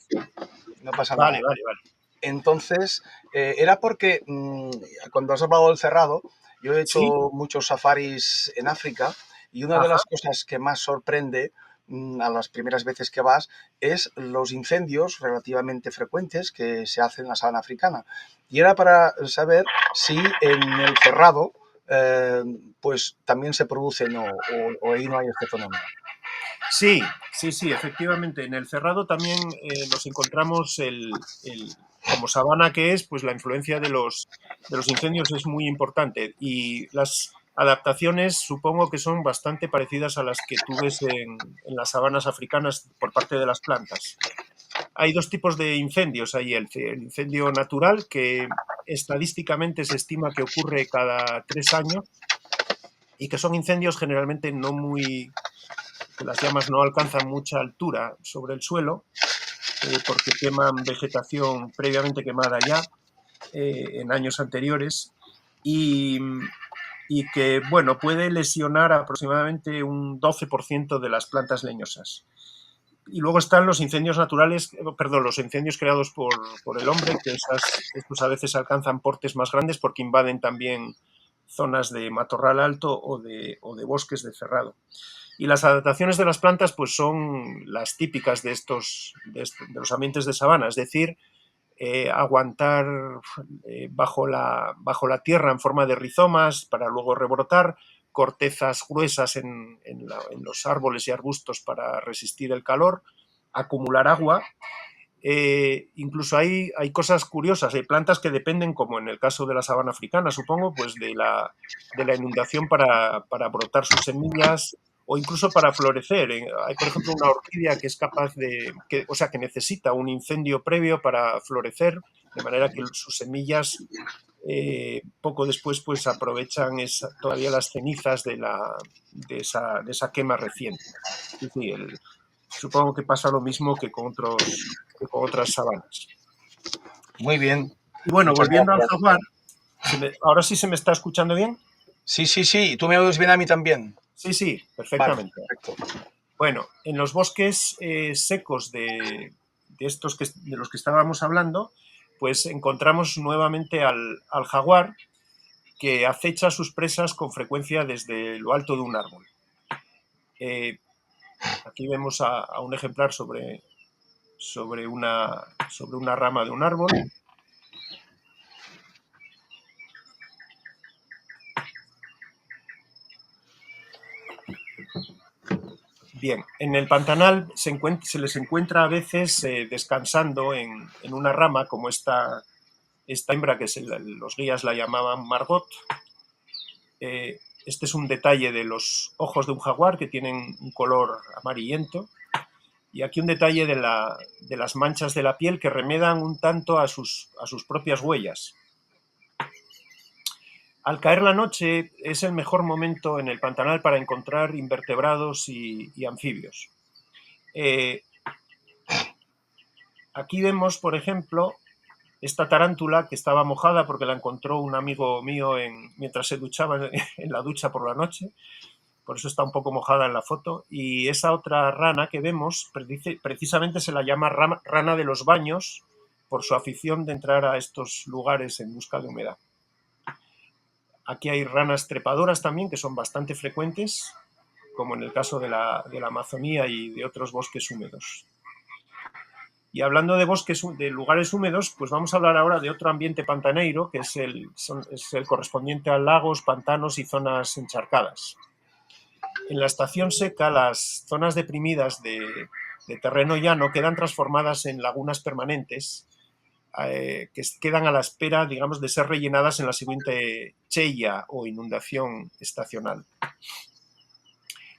No pasa vale, nada. vale, vale. Entonces, era porque cuando has hablado del cerrado, yo he hecho ¿Sí? muchos safaris en África y una de Ajá. las cosas que más sorprende a las primeras veces que vas es los incendios relativamente frecuentes que se hacen en la sabana africana. Y era para saber si en el cerrado eh, pues también se producen o ahí no hay este fenómeno. Sí, sí, sí, efectivamente. En el cerrado también nos encontramos como sabana que es, pues la influencia de los incendios es muy importante y las adaptaciones supongo que son bastante parecidas a las que tú ves en las sabanas africanas por parte de las plantas. Hay dos tipos de incendios. Hay el incendio natural, que estadísticamente se estima que ocurre cada 3 años y que son incendios generalmente no muy, que las llamas no alcanzan mucha altura sobre el suelo, porque queman vegetación previamente quemada ya en años anteriores y, y que, bueno, puede lesionar aproximadamente un 12% de las plantas leñosas. Y luego están los incendios naturales, perdón, los incendios creados por el hombre, que estos a veces alcanzan portes más grandes porque invaden también zonas de matorral alto o de bosques de cerrado. Y las adaptaciones de las plantas pues son las típicas de los ambientes de sabana, es decir, aguantar bajo la tierra en forma de rizomas para luego rebrotar, cortezas gruesas en los árboles y arbustos para resistir el calor, acumular agua. Incluso hay cosas curiosas, hay plantas que dependen, como en el caso de la sabana africana, supongo, pues de la inundación para brotar sus semillas o incluso para florecer. Hay, por ejemplo, una orquídea que es capaz o sea, que necesita un incendio previo para florecer, de manera que sus semillas poco después pues aprovechan todavía las cenizas de esa quema reciente. Sí, sí, supongo que pasa lo mismo que con otras sabanas. Muy bien, Y bueno, muchas volviendo al gracias. jaguar, ¿ahora sí se me está escuchando bien? Sí, sí, sí, tú me oyes bien a mí también. Sí, sí, Vale, perfectamente. perfecto. Bueno, en los bosques secos de estos de los que estábamos hablando, pues encontramos nuevamente al jaguar, que acecha a sus presas con frecuencia desde lo alto de un árbol. Eh, Aquí vemos a un ejemplar sobre una rama de un árbol. Bien, en el Pantanal se les encuentra a veces descansando en una rama, como esta hembra que los guías la llamaban Margot. Este es un detalle de los ojos de un jaguar, que tienen un color amarillento. Y aquí un detalle de las manchas de la piel, que remedan un tanto a sus propias huellas. Al caer la noche es el mejor momento en el Pantanal para encontrar invertebrados y anfibios. Aquí vemos, por ejemplo, esta tarántula que estaba mojada porque la encontró un amigo mío mientras se duchaba en la ducha por la noche. Por eso está un poco mojada en la foto. Y esa otra rana que vemos, precisamente se la llama rana de los baños, por su afición de entrar a estos lugares en busca de humedad. Aquí hay ranas trepadoras también, que son bastante frecuentes, como en el caso de la Amazonía y de otros bosques húmedos. Y hablando de lugares húmedos, pues vamos a hablar ahora de otro ambiente pantaneiro, que es el correspondiente a lagos, pantanos y zonas encharcadas. En la estación seca, las zonas deprimidas de terreno llano quedan transformadas en lagunas permanentes, que quedan a la espera, digamos, de ser rellenadas en la siguiente cheia o inundación estacional.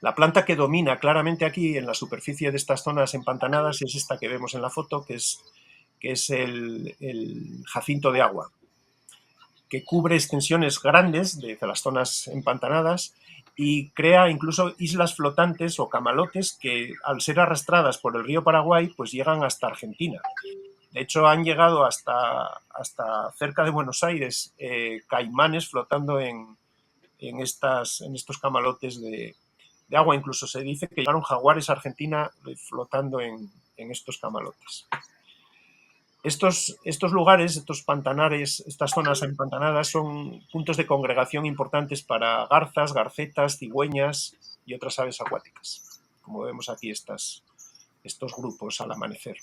La planta que domina claramente aquí en la superficie de estas zonas empantanadas es esta que vemos en la foto, que es el jacinto de agua, que cubre extensiones grandes de las zonas empantanadas y crea incluso islas flotantes o camalotes que, al ser arrastradas por el río Paraguay, pues llegan hasta Argentina. De hecho, han llegado hasta cerca de Buenos Aires caimanes flotando en estos camalotes de agua. Incluso se dice que llegaron jaguares a Argentina flotando en estos camalotes. Estos lugares, estos pantanares, estas zonas empantanadas son puntos de congregación importantes para garzas, garcetas, cigüeñas y otras aves acuáticas, como vemos aquí estos grupos al amanecer.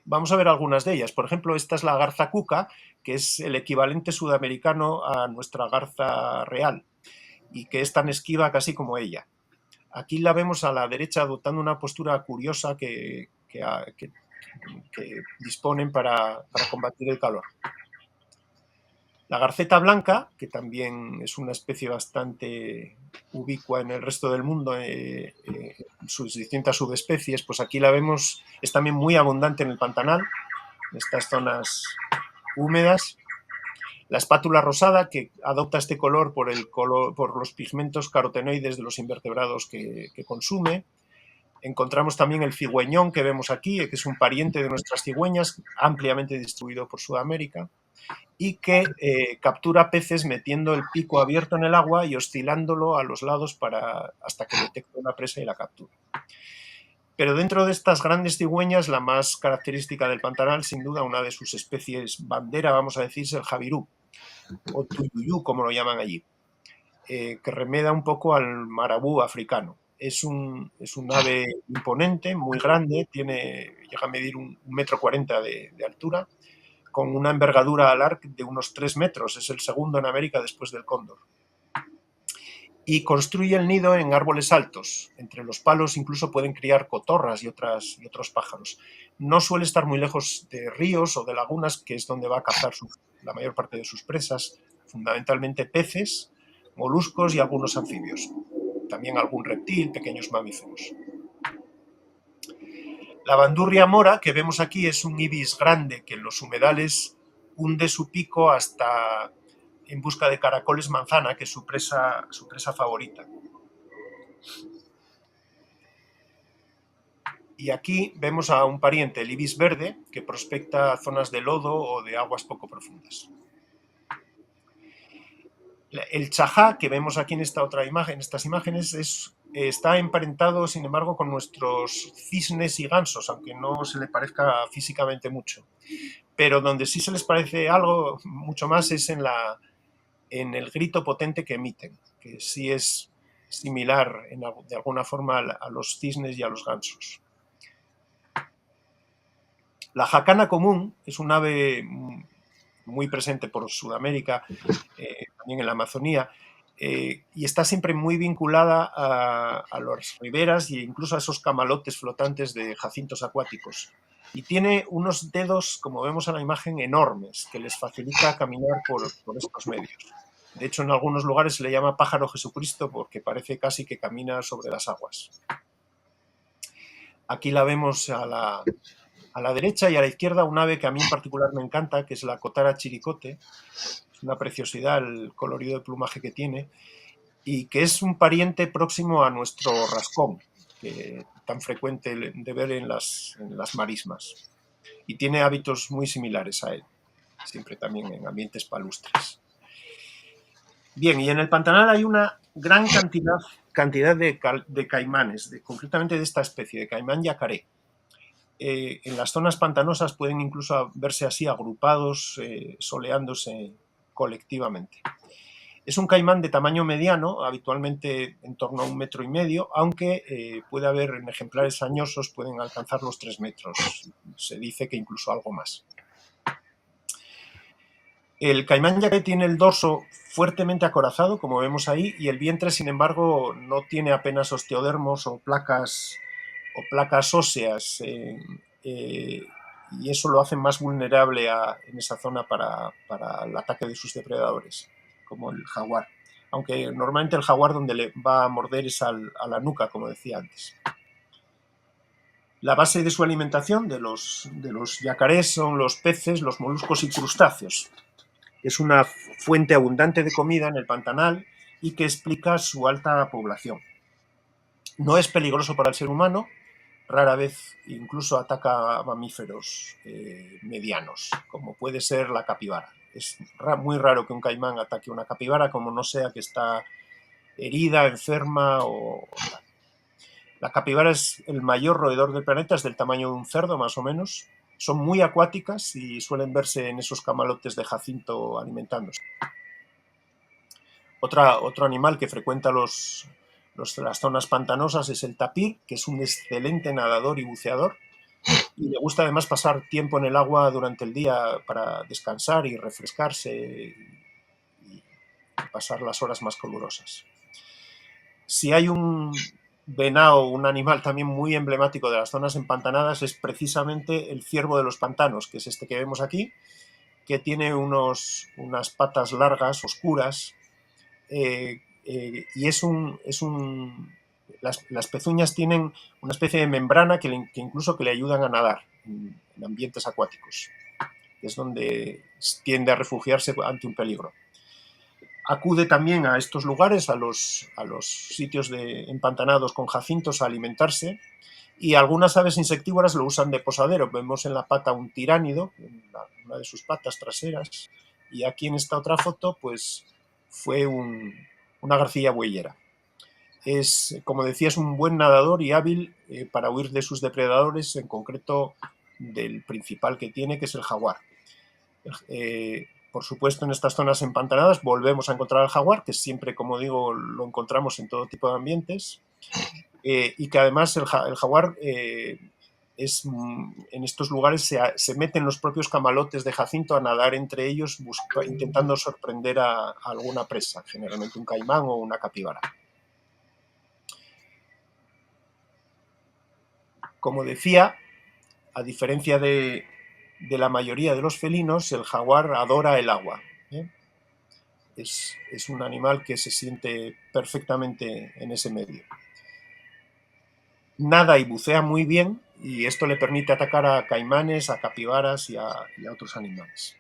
Vamos a ver algunas de ellas. Por ejemplo, esta es la garza cuca, que es el equivalente sudamericano a nuestra garza real y que es tan esquiva casi como ella. Aquí la vemos a la derecha adoptando una postura curiosa que disponen para combatir el calor. La garceta blanca, que también es una especie bastante ubicua en el resto del mundo, sus distintas subespecies, pues aquí la vemos, es también muy abundante en el Pantanal, en estas zonas húmedas. La espátula rosada, que adopta este color por los pigmentos carotenoides de los invertebrados que consume. Encontramos también el cigüeñón que vemos aquí, que es un pariente de nuestras cigüeñas, ampliamente distribuido por Sudamérica, y que captura peces metiendo el pico abierto en el agua y oscilándolo a los lados hasta que detecta una presa y la captura. Pero dentro de estas grandes cigüeñas, la más característica del Pantanal, sin duda, una de sus especies bandera, vamos a decir, es el javirú, o tuyuyú, como lo llaman allí, que remeda un poco al marabú africano. Es un ave imponente, muy grande, llega a medir 1,40 m de altura, con una envergadura alar de unos 3 metros, es el segundo en América después del cóndor. Y construye el nido en árboles altos. Entre los palos incluso pueden criar cotorras y otros pájaros. No suele estar muy lejos de ríos o de lagunas, que es donde va a cazar la mayor parte de sus presas, fundamentalmente peces, moluscos y algunos anfibios. También algún reptil, pequeños mamíferos. La bandurria mora que vemos aquí es un ibis grande que en los humedales hunde su pico hasta en busca de caracoles manzana, que es su presa favorita. Y aquí vemos a un pariente, el ibis verde, que prospecta zonas de lodo o de aguas poco profundas. El chajá, que vemos aquí en estas imágenes, está emparentado, sin embargo, con nuestros cisnes y gansos, aunque no se le parezca físicamente mucho. Pero donde sí se les parece algo mucho más es en el grito potente que emiten, que sí es similar de alguna forma a los cisnes y a los gansos. La jacana común es un ave muy presente por Sudamérica, también en la Amazonía, y está siempre muy vinculada a las riberas e incluso a esos camalotes flotantes de jacintos acuáticos. Y tiene unos dedos, como vemos en la imagen, enormes, que les facilita caminar por estos medios. De hecho, en algunos lugares se le llama pájaro Jesucristo porque parece casi que camina sobre las aguas. Aquí la vemos a la derecha, y a la izquierda un ave que a mí en particular me encanta, que es la cotara chiricote. Es una preciosidad el colorido de plumaje que tiene, y que es un pariente próximo a nuestro rascón, que tan frecuente de ver en las marismas. Y tiene hábitos muy similares a él, siempre también en ambientes palustres. Bien, y en el Pantanal hay una gran cantidad de caimanes, concretamente de esta especie, de caimán yacaré. En las zonas pantanosas pueden incluso verse así agrupados, soleándose colectivamente. Es un caimán de tamaño mediano, habitualmente en torno a 1,5 m, aunque puede haber en ejemplares añosos, pueden alcanzar los 3 metros. Se dice que incluso algo más. El caimán yacaré tiene el dorso fuertemente acorazado, como vemos ahí, y el vientre, sin embargo, no tiene apenas osteodermos o placas óseas, y eso lo hace más vulnerable en esa zona para el ataque de sus depredadores, como el jaguar. aunque normalmente el jaguar donde le va a morder es a la nuca, como decía antes. La base de su alimentación de los yacarés son los peces, los moluscos y crustáceos. Es una fuente abundante de comida en el pantanal y que explica su alta población. No es peligroso para el ser humano, rara vez incluso ataca a mamíferos medianos, como puede ser la capibara. Es muy raro que un caimán ataque a una capibara, como no sea que está herida, enferma o tal. La capibara es el mayor roedor del planeta, es del tamaño de un cerdo más o menos. Son muy acuáticas y suelen verse en esos camalotes de jacinto alimentándose. Otro animal que frecuenta las zonas pantanosas es el tapir, que es un excelente nadador y buceador, y le gusta además pasar tiempo en el agua durante el día para descansar y refrescarse y pasar las horas más calurosas. Si hay un venado, un animal también muy emblemático de las zonas empantanadas, es precisamente el ciervo de los pantanos, que es este que vemos aquí, que tiene unas patas largas, oscuras, y las pezuñas tienen una especie de membrana que incluso que le ayudan a nadar en ambientes acuáticos. Es donde tiende a refugiarse ante un peligro. Acude también a estos lugares, a los sitios empantanados con jacintos, a alimentarse, y algunas aves insectívoras lo usan de posadero. Vemos en la pata un tiránido, en una de sus patas traseras, y aquí en esta otra foto pues fue una garcilla bueyera. Como decía, es un buen nadador y hábil para huir de sus depredadores, en concreto del principal que tiene, que es el jaguar. Por supuesto, en estas zonas empantanadas volvemos a encontrar al jaguar, que siempre, como digo, lo encontramos en todo tipo de ambientes, y que además el jaguar en estos lugares se meten los propios camalotes de jacinto a nadar entre ellos, intentando sorprender a alguna presa, generalmente un caimán o una capibara. Como decía, a diferencia de la mayoría de los felinos, el jaguar adora el agua. Es un animal que se siente perfectamente en ese medio. Nada y bucea muy bien, y esto le permite atacar a caimanes, a capibaras y a otros animales.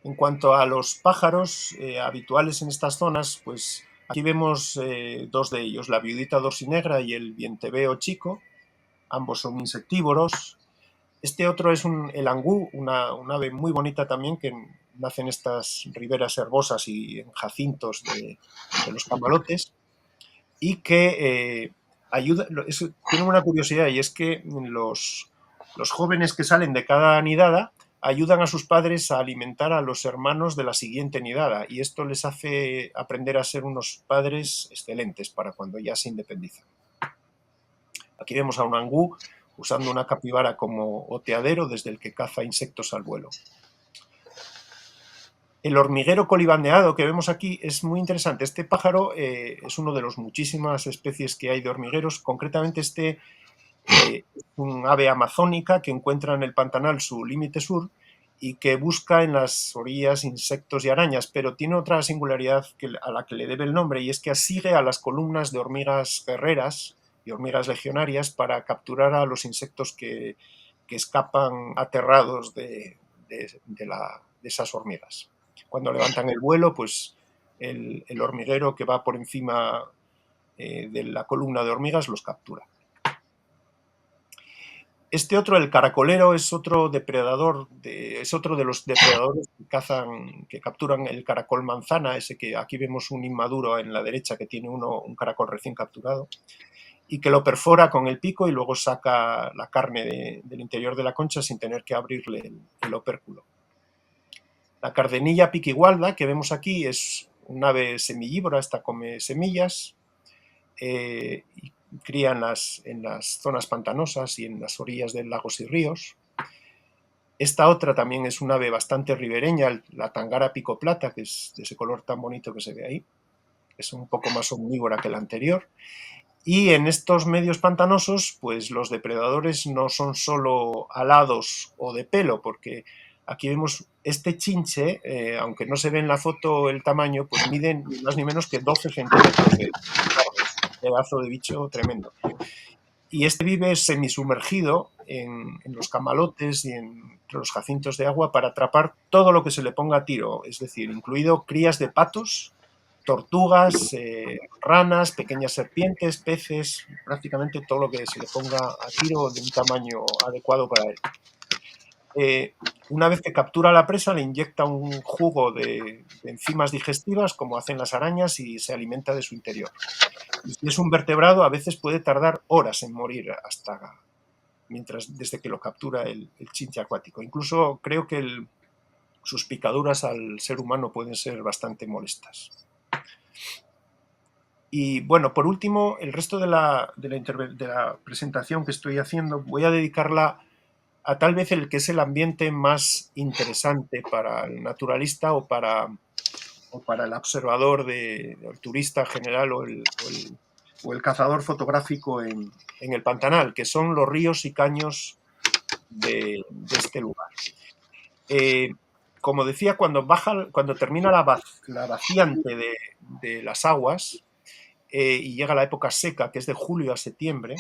En cuanto a los pájaros habituales en estas zonas, pues aquí vemos dos de ellos, la viudita dorsinegra y el vienteveo chico. Ambos son insectívoros. Este otro es el angú, una ave muy bonita también, que nace en estas riberas herbosas y en jacintos de los camalotes, y que tiene una curiosidad, y es que los jóvenes que salen de cada nidada ayudan a sus padres a alimentar a los hermanos de la siguiente nidada, y esto les hace aprender a ser unos padres excelentes para cuando ya se independizan. Aquí vemos a un angú usando una capibara como oteadero desde el que caza insectos al vuelo. El hormiguero colibandeado que vemos aquí es muy interesante. Este pájaro es uno de las muchísimas especies que hay de hormigueros. Concretamente un ave amazónica que encuentra en el Pantanal su límite sur y que busca en las orillas insectos y arañas, pero tiene otra singularidad a la que le debe el nombre, y es que sigue a las columnas de hormigas guerreras y hormigas legionarias para capturar a los insectos que escapan aterrados de esas hormigas. Cuando levantan el vuelo, pues el hormiguero que va por encima de la columna de hormigas los captura. Este otro, el caracolero, es otro depredador, es otro de los depredadores que capturan el caracol manzana, ese que aquí vemos un inmaduro en la derecha que tiene un caracol recién capturado, y que lo perfora con el pico y luego saca la carne del interior de la concha sin tener que abrirle el opérculo. La cardenilla piquigualda que vemos aquí es un ave semillívora, esta come semillas, y cría en las zonas pantanosas y en las orillas de lagos y ríos. Esta otra también es un ave bastante ribereña, la tangara picoplata, que es de ese color tan bonito que se ve ahí. Es un poco más omnívora que la anterior. Y en estos medios pantanosos, pues los depredadores no son solo alados o de pelo, porque Aquí vemos este chinche, aunque no se ve en la foto el tamaño, pues mide ni más ni menos que 12 centímetros de largo. Es un pedazo de bicho tremendo. Y este vive semisumergido en los camalotes y entre los jacintos de agua para atrapar todo lo que se le ponga a tiro, es decir, incluido crías de patos, tortugas, ranas, pequeñas serpientes, peces, prácticamente todo lo que se le ponga a tiro de un tamaño adecuado para él. Una vez que captura la presa, le inyecta un jugo de enzimas digestivas, como hacen las arañas, y se alimenta de su interior. Y si es un vertebrado, a veces puede tardar horas en morir desde que lo captura el chinche acuático. Incluso creo que sus picaduras al ser humano pueden ser bastante molestas. Y bueno, por último, el resto de la presentación que estoy haciendo voy a dedicarla a tal vez el que es el ambiente más interesante para el naturalista o para el observador, el turista general o el cazador fotográfico en el Pantanal, que son los ríos y caños de este lugar. Como decía, cuando termina la vaciante de las aguas y llega la época seca, que es de julio a septiembre,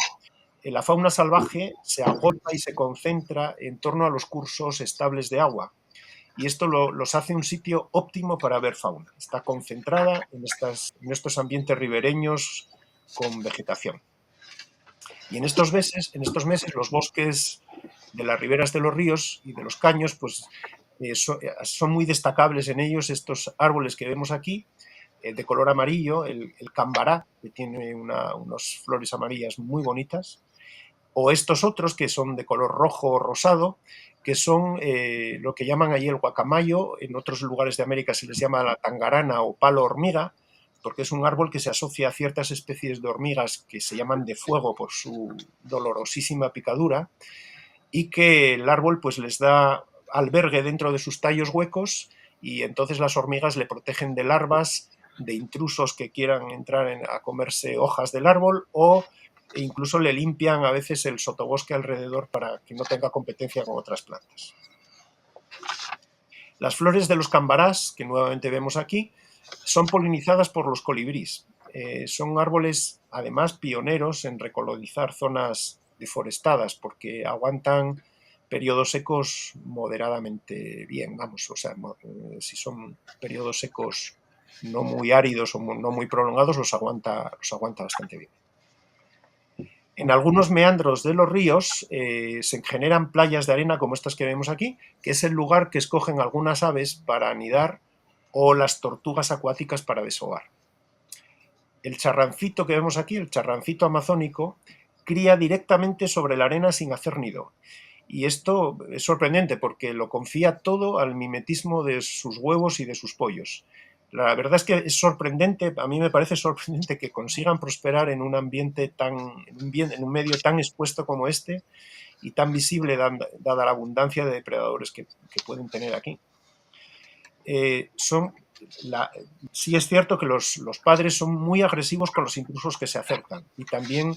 la fauna salvaje se agolpa y se concentra en torno a los cursos estables de agua. Y esto los hace un sitio óptimo para ver fauna. Está concentrada en estos ambientes ribereños con vegetación. Y en estos meses los bosques de las riberas de los ríos y de los caños, pues son muy destacables en ellos estos árboles que vemos aquí, de color amarillo, el cambará, que tiene unas flores amarillas muy bonitas, o estos otros que son de color rojo o rosado, que son lo que llaman allí el guacamayo. En otros lugares de América se les llama la tangarana o palo hormiga, porque es un árbol que se asocia a ciertas especies de hormigas que se llaman de fuego por su dolorosísima picadura, y que el árbol pues les da albergue dentro de sus tallos huecos, y entonces las hormigas le protegen de larvas, de intrusos que quieran entrar a comerse hojas del árbol, e incluso le limpian a veces el sotobosque alrededor para que no tenga competencia con otras plantas. Las flores de los cambarás, que nuevamente vemos aquí, son polinizadas por los colibríes. Son árboles, además, pioneros en recolonizar zonas deforestadas, porque aguantan periodos secos moderadamente bien, si son periodos secos no muy áridos o no muy prolongados, los aguanta bastante bien. En algunos meandros de los ríos se generan playas de arena como estas que vemos aquí, que es el lugar que escogen algunas aves para anidar o las tortugas acuáticas para desovar. El charrancito que vemos aquí, el charrancito amazónico, cría directamente sobre la arena sin hacer nido. Y esto es sorprendente porque lo confía todo al mimetismo de sus huevos y de sus pollos. La verdad es que es sorprendente, a mí me parece sorprendente que consigan prosperar en un ambiente en un medio tan expuesto como este y tan visible dada la abundancia de depredadores que pueden tener aquí. Sí es cierto que los padres son muy agresivos con los intrusos que se acercan, y también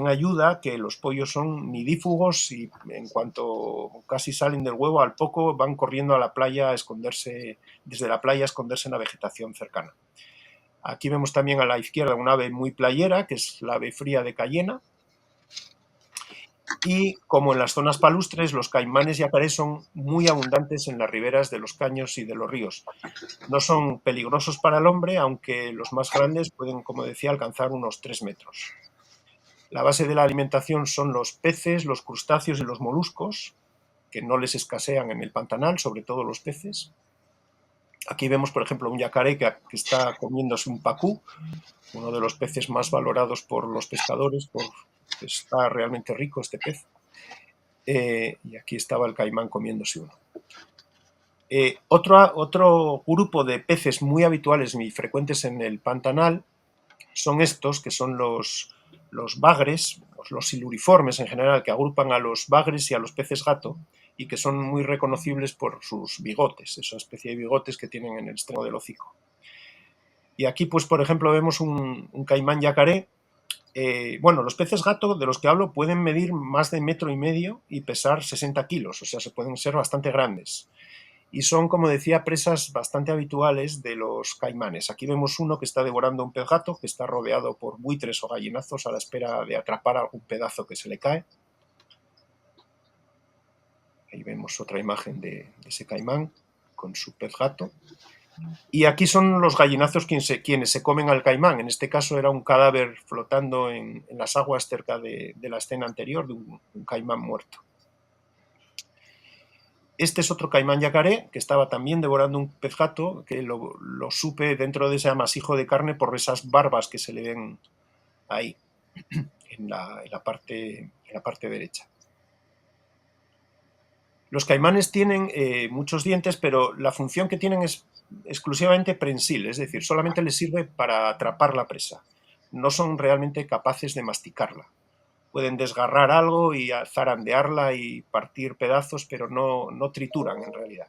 ayuda que los pollos son nidífugos y en cuanto casi salen del huevo, al poco van corriendo a la playa a esconderse, desde la playa a esconderse en la vegetación cercana. Aquí vemos también a la izquierda un ave muy playera, que es la ave fría de Cayena. Y como en las zonas palustres, los caimanes y yacarés son muy abundantes en las riberas de los caños y de los ríos. No son peligrosos para el hombre, aunque los más grandes pueden, como decía, alcanzar unos 3 metros. La base de la alimentación son los peces, los crustáceos y los moluscos, que no les escasean en el Pantanal, sobre todo los peces. Aquí vemos, por ejemplo, un yacaré que está comiéndose un pacú, uno de los peces más valorados por los pescadores, porque está realmente rico este pez. Y aquí estaba el caimán comiéndose uno. Otro grupo de peces muy habituales y frecuentes en el Pantanal son estos, que son los bagres, los siluriformes en general, que agrupan a los bagres y a los peces gato, y que son muy reconocibles por sus bigotes, esa especie de bigotes que tienen en el extremo del hocico. Y aquí, pues, por ejemplo, vemos un caimán yacaré Bueno, los peces gato de los que hablo pueden medir más de 1,5 metros y pesar 60 kilos, o sea, se pueden ser bastante grandes. Y son, como decía, presas bastante habituales de los caimanes. Aquí vemos uno que está devorando un pez gato, que está rodeado por buitres o gallinazos a la espera de atrapar algún pedazo que se le cae. Ahí vemos otra imagen de ese caimán con su pez gato. Y aquí son los gallinazos quienes se comen al caimán. En este caso era un cadáver flotando en las aguas cerca de la escena anterior, de un caimán muerto. Este es otro caimán yacaré que estaba también devorando un pez gato, que lo supe dentro de ese amasijo de carne por esas barbas que se le ven ahí, en la parte derecha. Los caimanes tienen muchos dientes, pero la función que tienen es exclusivamente prensil, es decir, solamente les sirve para atrapar la presa. No son realmente capaces de masticarla. Pueden desgarrar algo y zarandearla y partir pedazos, pero no trituran en realidad.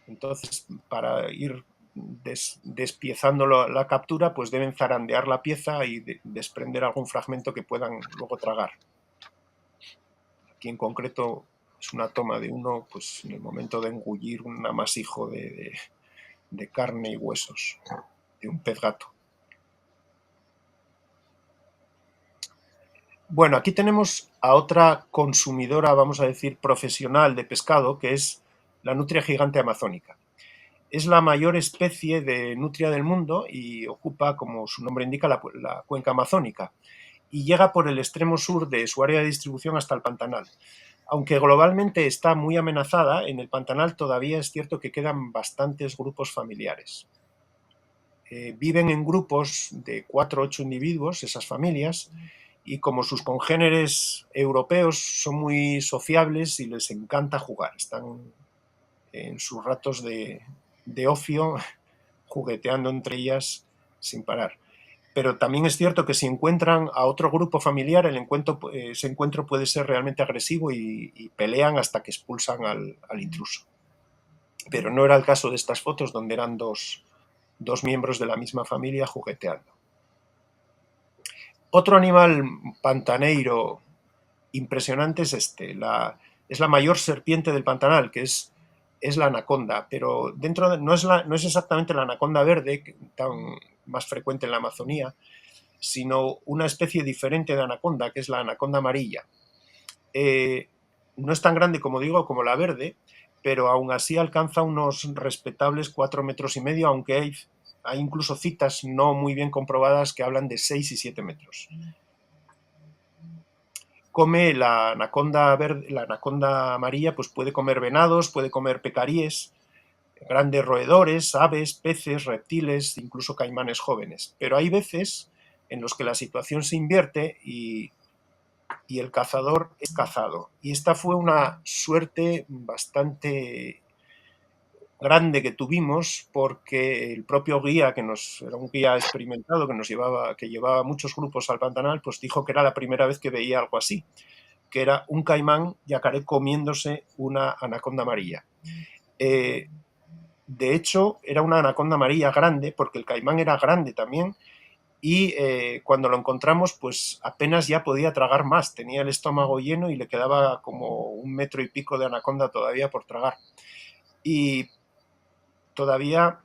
Entonces, para ir despiezando la captura, pues deben zarandear la pieza y desprender algún fragmento que puedan luego tragar. Aquí en concreto es una toma de uno, pues en el momento de engullir un amasijo de carne y huesos de un pez gato. Bueno, aquí tenemos a otra consumidora, vamos a decir, profesional de pescado, que es la nutria gigante amazónica. Es la mayor especie de nutria del mundo y ocupa, como su nombre indica, la cuenca amazónica, y llega por el extremo sur de su área de distribución hasta el Pantanal. Aunque globalmente está muy amenazada, en el Pantanal todavía es cierto que quedan bastantes grupos familiares. Viven en grupos de 4 o 8 individuos, esas familias, y como sus congéneres europeos son muy sociables y les encanta jugar. Están en sus ratos de ocio jugueteando entre ellas sin parar. Pero también es cierto que si encuentran a otro grupo familiar, ese encuentro puede ser realmente agresivo y pelean hasta que expulsan al intruso. Pero no era el caso de estas fotos, donde eran dos miembros de la misma familia jugueteando. Otro animal pantaneiro impresionante es este. Es la mayor serpiente del Pantanal, que es la anaconda, pero no es exactamente la anaconda verde, tan más frecuente en la Amazonía, sino una especie diferente de anaconda, que es la anaconda amarilla. No es tan grande, como digo, como la verde, pero aún así alcanza unos respetables 4,5 metros, aunque hay incluso citas no muy bien comprobadas que hablan de 6 y 7 metros. Come la anaconda verde, la anaconda amarilla, pues puede comer venados, puede comer pecaríes, grandes roedores, aves, peces, reptiles, incluso caimanes jóvenes. Pero hay veces en los que la situación se invierte y el cazador es cazado. Y esta fue una suerte bastante grande que tuvimos, porque el propio guía, era un guía experimentado que llevaba muchos grupos al Pantanal, pues dijo que era la primera vez que veía algo así, que era un caimán yacaré comiéndose una anaconda amarilla. De hecho, era una anaconda amarilla grande, porque el caimán era grande también, y cuando lo encontramos, pues apenas ya podía tragar más, tenía el estómago lleno y le quedaba como 1,5 metros de anaconda todavía por tragar. Y todavía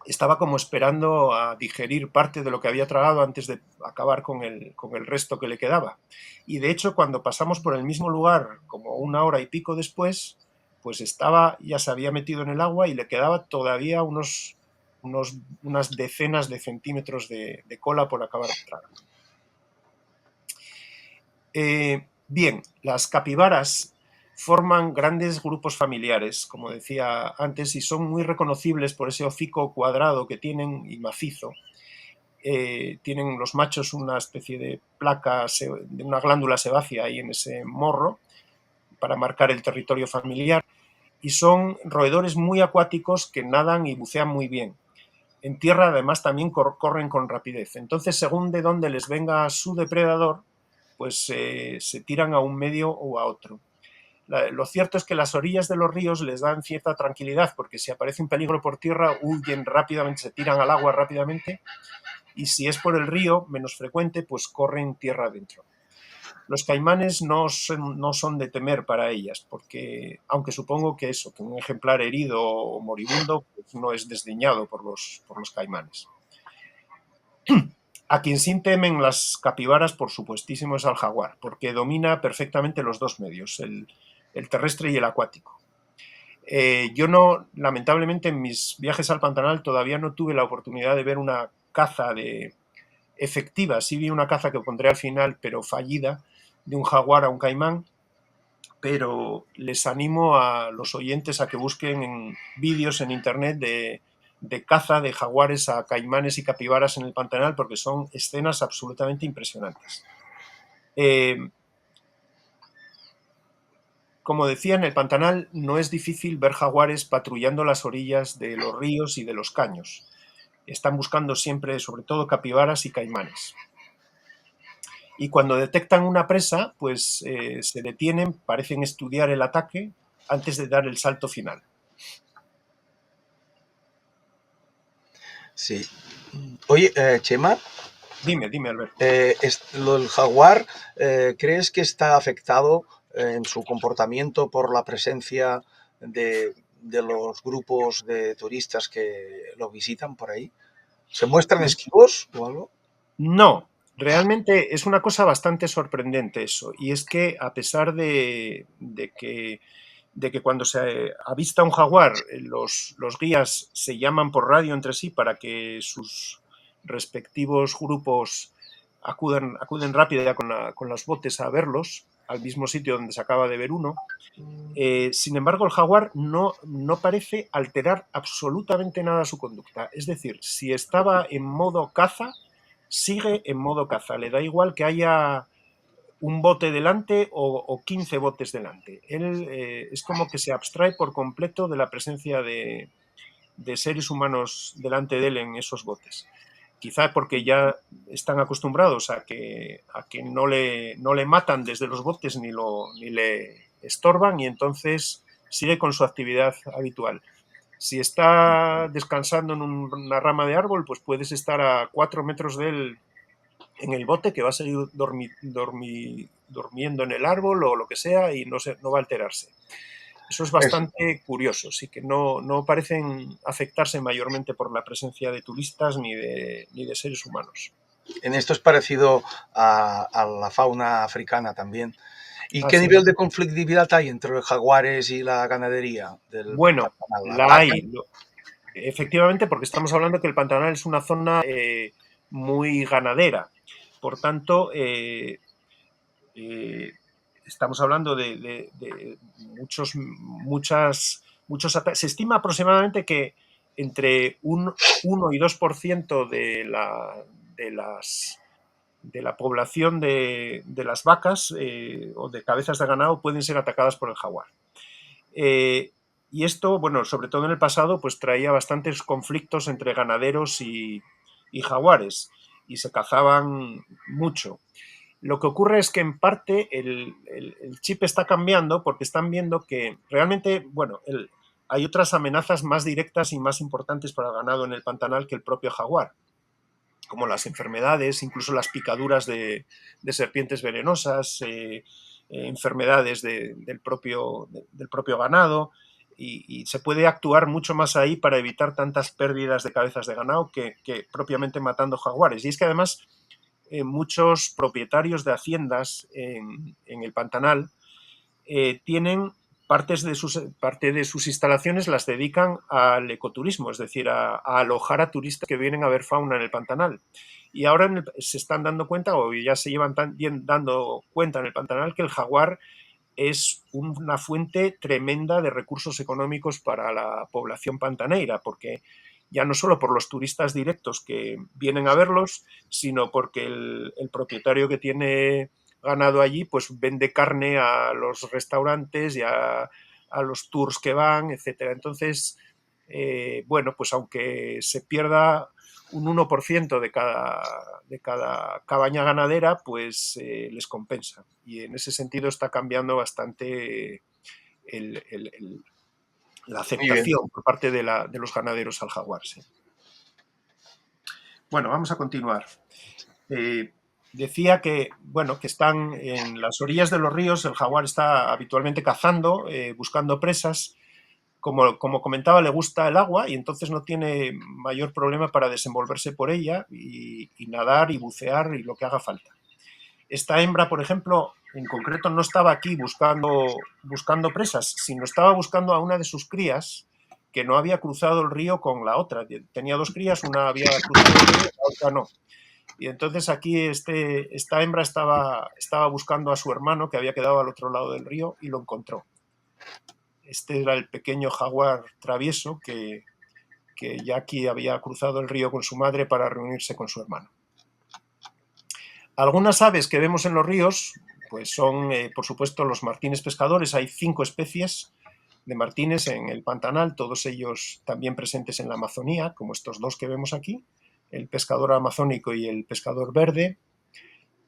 estaba como esperando a digerir parte de lo que había tragado antes de acabar con el resto que le quedaba. Y de hecho, cuando pasamos por el mismo lugar, como 1 hora y pico después, pues ya se había metido en el agua y le quedaba todavía unas decenas de centímetros de cola por acabar de tragar. Bien, las capibaras forman grandes grupos familiares, como decía antes, y son muy reconocibles por ese hocico cuadrado que tienen y macizo. Tienen los machos una especie de placa, de una glándula sebácea ahí en ese morro para marcar el territorio familiar, y son roedores muy acuáticos que nadan y bucean muy bien. En tierra además también corren con rapidez. Entonces, según de dónde les venga su depredador, pues se tiran a un medio o a otro. Lo cierto es que las orillas de los ríos les dan cierta tranquilidad, porque si aparece un peligro por tierra, huyen rápidamente, se tiran al agua rápidamente, y si es por el río, menos frecuente, pues corren tierra adentro. Los caimanes no son de temer para ellas, porque aunque supongo que eso, que un ejemplar herido o moribundo, pues no es desdeñado por los caimanes. A quien sí temen las capibaras, por supuestísimo, es al jaguar, porque domina perfectamente los dos medios, el terrestre y el acuático. Yo no, lamentablemente, en mis viajes al Pantanal todavía no tuve la oportunidad de ver una caza efectiva. Sí vi una caza que pondré al final, pero fallida, de un jaguar a un caimán, pero les animo a los oyentes a que busquen vídeos en internet de caza de jaguares a caimanes y capibaras en el Pantanal, porque son escenas absolutamente impresionantes. Como decía, en el Pantanal no es difícil ver jaguares patrullando las orillas de los ríos y de los caños. Están buscando siempre, sobre todo, capibaras y caimanes. Y cuando detectan una presa, pues se detienen, parecen estudiar el ataque antes de dar el salto final. Sí. Oye, Chema, Dime, Alberto. lo del jaguar, ¿crees que está afectado en su comportamiento por la presencia de los grupos de turistas que lo visitan por ahí? ¿Se muestran esquivos o algo? No, realmente es una cosa bastante sorprendente eso. Y es que a pesar de que cuando se avista un jaguar, los guías se llaman por radio entre sí para que sus respectivos grupos acuden rápida con los botes a verlos, al mismo sitio donde se acaba de ver uno. Sin embargo, el jaguar no parece alterar absolutamente nada su conducta. Es decir, si estaba en modo caza, sigue en modo caza. Le da igual que haya un bote delante o 15 botes delante. Él es como que se abstrae por completo de la presencia de seres humanos delante de él en esos botes. Quizá porque ya están acostumbrados a que no le matan desde los botes ni le estorban, y entonces sigue con su actividad habitual. Si está descansando en una rama de árbol, pues puedes estar a 4 metros de él en el bote, que va a seguir durmiendo en el árbol o lo que sea, y no va a alterarse. Eso es Es- bastante curioso, sí, que no parecen afectarse mayormente por la presencia de turistas ni de seres humanos. en esto es parecido a la fauna africana también. ¿Y qué Así. nivel de conflictividad hay entre los jaguares y la ganadería del Bueno, Pantanal? la ¿Atacan? hay, efectivamente, porque estamos hablando que el Pantanal es una zona muy ganadera. Por tanto, eh, estamos hablando de muchos ataques. Se estima aproximadamente que entre un 1 y 2% de las de la población de las vacas o de cabezas de ganado pueden ser atacadas por el jaguar. Eh, y esto, bueno, sobre todo en el pasado, pues traía bastantes conflictos entre ganaderos y jaguares, y se cazaban mucho. Lo que ocurre es que en parte el chip está cambiando porque están viendo que realmente, bueno, hay otras amenazas más directas y más importantes para el ganado en el Pantanal que el propio jaguar, como las enfermedades, incluso las picaduras de serpientes venenosas, enfermedades del propio ganado, y se puede actuar mucho más ahí para evitar tantas pérdidas de cabezas de ganado que propiamente matando jaguares. Y es que además muchos propietarios de haciendas en el Pantanal tienen parte de sus instalaciones las dedican al ecoturismo, es decir, a alojar a turistas que vienen a ver fauna en el Pantanal. Y ahora se están dando cuenta, o ya se llevan dando cuenta en el Pantanal, que el jaguar es una fuente tremenda de recursos económicos para la población pantaneira, porque ya no solo por los turistas directos que vienen a verlos, sino porque el propietario que tiene ganado allí, pues vende carne a los restaurantes y a los tours que van, etcétera. Entonces, bueno, pues aunque se pierda un 1% de cada cabaña ganadera, pues les compensa. Y en ese sentido está cambiando bastante el, el, el, la Muy bien. aceptación por parte de los ganaderos al jaguar. Sí. Bueno, vamos a continuar. Decía que, bueno, que están en las orillas de los ríos, el jaguar está habitualmente cazando, buscando presas. Como comentaba, le gusta el agua y entonces no tiene mayor problema para desenvolverse por ella y nadar y bucear y lo que haga falta. Esta hembra, por ejemplo, en concreto no estaba aquí buscando presas, sino estaba buscando a una de sus crías que no había cruzado el río con la otra. Tenía dos crías, una había cruzado el río, la otra no. Y entonces aquí esta hembra estaba buscando a su hermano que había quedado al otro lado del río y lo encontró. Este era el pequeño jaguar travieso que ya aquí había cruzado el río con su madre para reunirse con su hermano. Algunas aves que vemos en los ríos pues son, por supuesto, los martines pescadores. Hay 5 especies de martines en el Pantanal, todos ellos también presentes en la Amazonía, como estos dos que vemos aquí, el pescador amazónico y el pescador verde,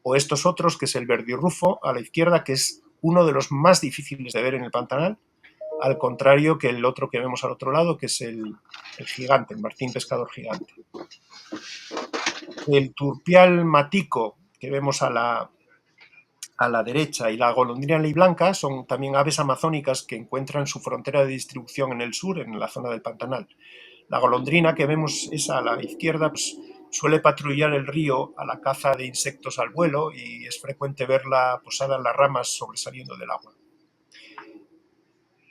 o estos otros, que es el verdirrufo, a la izquierda, que es uno de los más difíciles de ver en el Pantanal, al contrario que el otro que vemos al otro lado, que es el gigante, el martín pescador gigante. El turpial matico, que vemos a la derecha, y la golondrina ley blanca son también aves amazónicas que encuentran su frontera de distribución en el sur, en la zona del Pantanal. La golondrina que vemos esa a la izquierda pues, suele patrullar el río a la caza de insectos al vuelo y es frecuente verla posada en las ramas sobresaliendo del agua.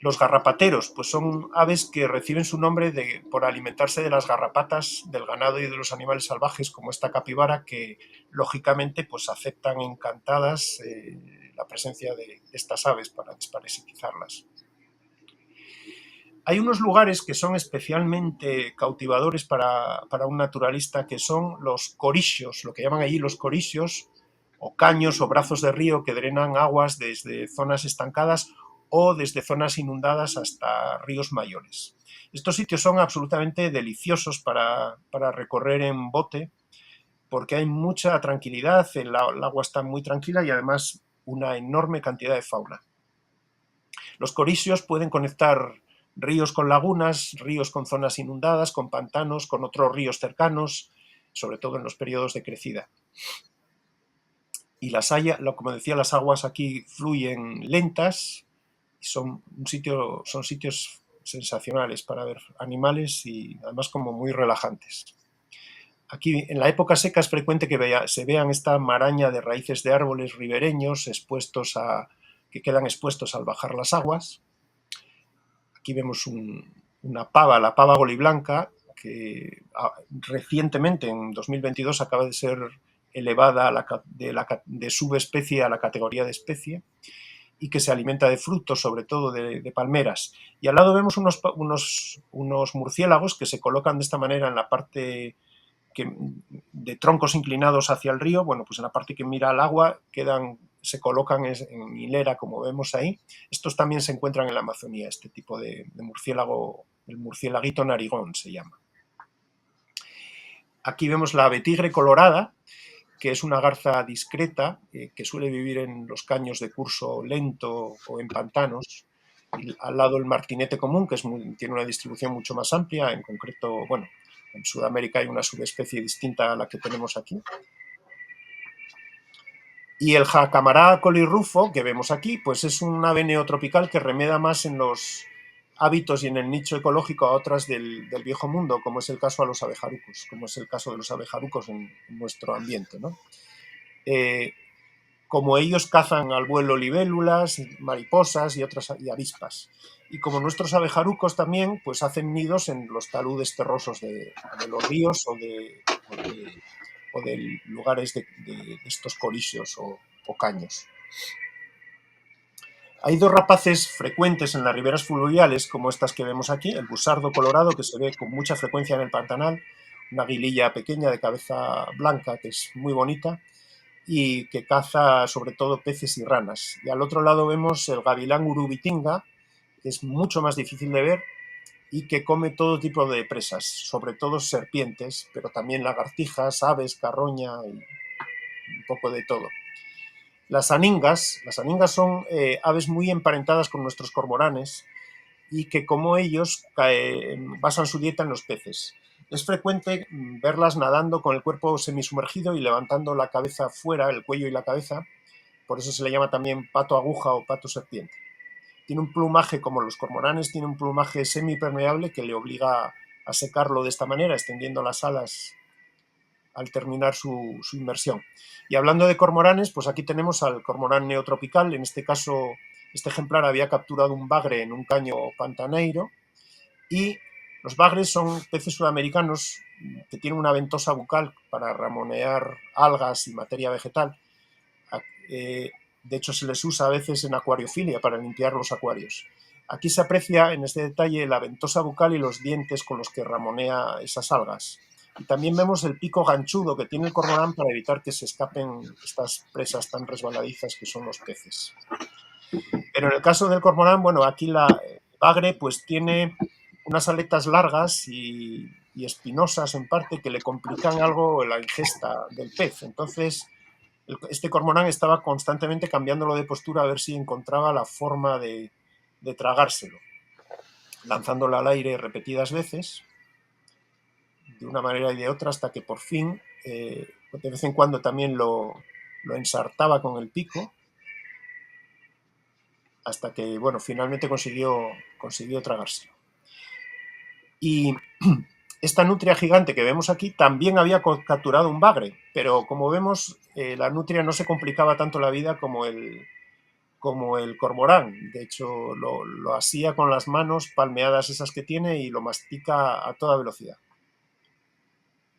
Los garrapateros pues son aves que reciben su nombre por alimentarse de las garrapatas del ganado y de los animales salvajes, como esta capibara, que lógicamente pues aceptan encantadas la presencia de estas aves para desparasitizarlas. Hay unos lugares que son especialmente cautivadores para un naturalista, que son los corixios, lo que llaman allí los corixios, o caños o brazos de río que drenan aguas desde zonas estancadas o desde zonas inundadas hasta ríos mayores. Estos sitios son absolutamente deliciosos para recorrer en bote porque hay mucha tranquilidad, el agua está muy tranquila y además una enorme cantidad de fauna. Los corixios pueden conectar ríos con lagunas, ríos con zonas inundadas, con pantanos, con otros ríos cercanos, sobre todo en los periodos de crecida. Y como decía, las aguas aquí fluyen lentas y son sitios sensacionales para ver animales y además como muy relajantes. Aquí en la época seca es frecuente que se vean esta maraña de raíces de árboles ribereños que quedan expuestos al bajar las aguas. Aquí vemos una pava, la pava goliblanca, que recientemente, en 2022, acaba de ser elevada de subespecie a la categoría de especie y que se alimenta de frutos, sobre todo de palmeras. Y al lado vemos unos murciélagos que se colocan de esta manera en la parte de troncos inclinados hacia el río. Bueno, pues en la parte que mira al agua se colocan en hilera, como vemos ahí. Estos también se encuentran en la Amazonía, este tipo de murciélago, el murciélaguito narigón se llama. Aquí vemos la ave tigre colorada, que es una garza discreta que suele vivir en los caños de curso lento o en pantanos. Y al lado el martinete común, que tiene una distribución mucho más amplia, en concreto, bueno, en Sudamérica hay una subespecie distinta a la que tenemos aquí. Y el jacamará colirrufo, que vemos aquí, pues es un ave neotropical que remeda más en los hábitos y en el nicho ecológico a otras del viejo mundo, como es el caso de los abejarucos en nuestro ambiente, ¿no? Como ellos cazan al vuelo libélulas, mariposas y avispas. Y como nuestros abejarucos también, pues hacen nidos en los taludes terrosos de los ríos o de lugares de estos corixios o caños. Hay dos rapaces frecuentes en las riberas fluviales, como estas que vemos aquí, el busardo colorado, que se ve con mucha frecuencia en el Pantanal, una aguililla pequeña de cabeza blanca que es muy bonita y que caza sobre todo peces y ranas. Y al otro lado vemos el gavilán urubitinga, que es mucho más difícil de ver y que come todo tipo de presas, sobre todo serpientes, pero también lagartijas, aves, carroña y un poco de todo. Las aningas son aves muy emparentadas con nuestros cormoranes y que, como ellos, basan su dieta en los peces. Es frecuente verlas nadando con el cuerpo semisumergido y levantando la cabeza fuera, el cuello y la cabeza. Por eso se le llama también pato aguja o pato serpiente. Tiene un plumaje, como los cormoranes, tiene un plumaje semipermeable que le obliga a secarlo de esta manera, extendiendo las alas al terminar su inmersión. Y hablando de cormoranes, pues aquí tenemos al cormorán neotropical. En este caso, este ejemplar había capturado un bagre en un caño pantaneiro, y los bagres son peces sudamericanos que tienen una ventosa bucal para ramonear algas y materia vegetal. De hecho, se les usa a veces en acuariofilia para limpiar los acuarios. Aquí se aprecia en este detalle la ventosa bucal y los dientes con los que ramonea esas algas. Y también vemos el pico ganchudo que tiene el cormorán para evitar que se escapen estas presas tan resbaladizas que son los peces. Pero en el caso del cormorán, bueno, aquí la bagre pues tiene unas aletas largas y espinosas en parte que le complican algo la ingesta del pez. Entonces, este cormorán estaba constantemente cambiándolo de postura a ver si encontraba la forma de tragárselo, lanzándolo al aire repetidas veces, de una manera y de otra, hasta que por fin, de vez en cuando también lo ensartaba con el pico, hasta que, bueno, finalmente consiguió tragárselo. Y esta nutria gigante que vemos aquí también había capturado un bagre, pero como vemos, la nutria no se complicaba tanto la vida como el cormorán. De hecho, lo hacía con las manos palmeadas esas que tiene y lo mastica a toda velocidad.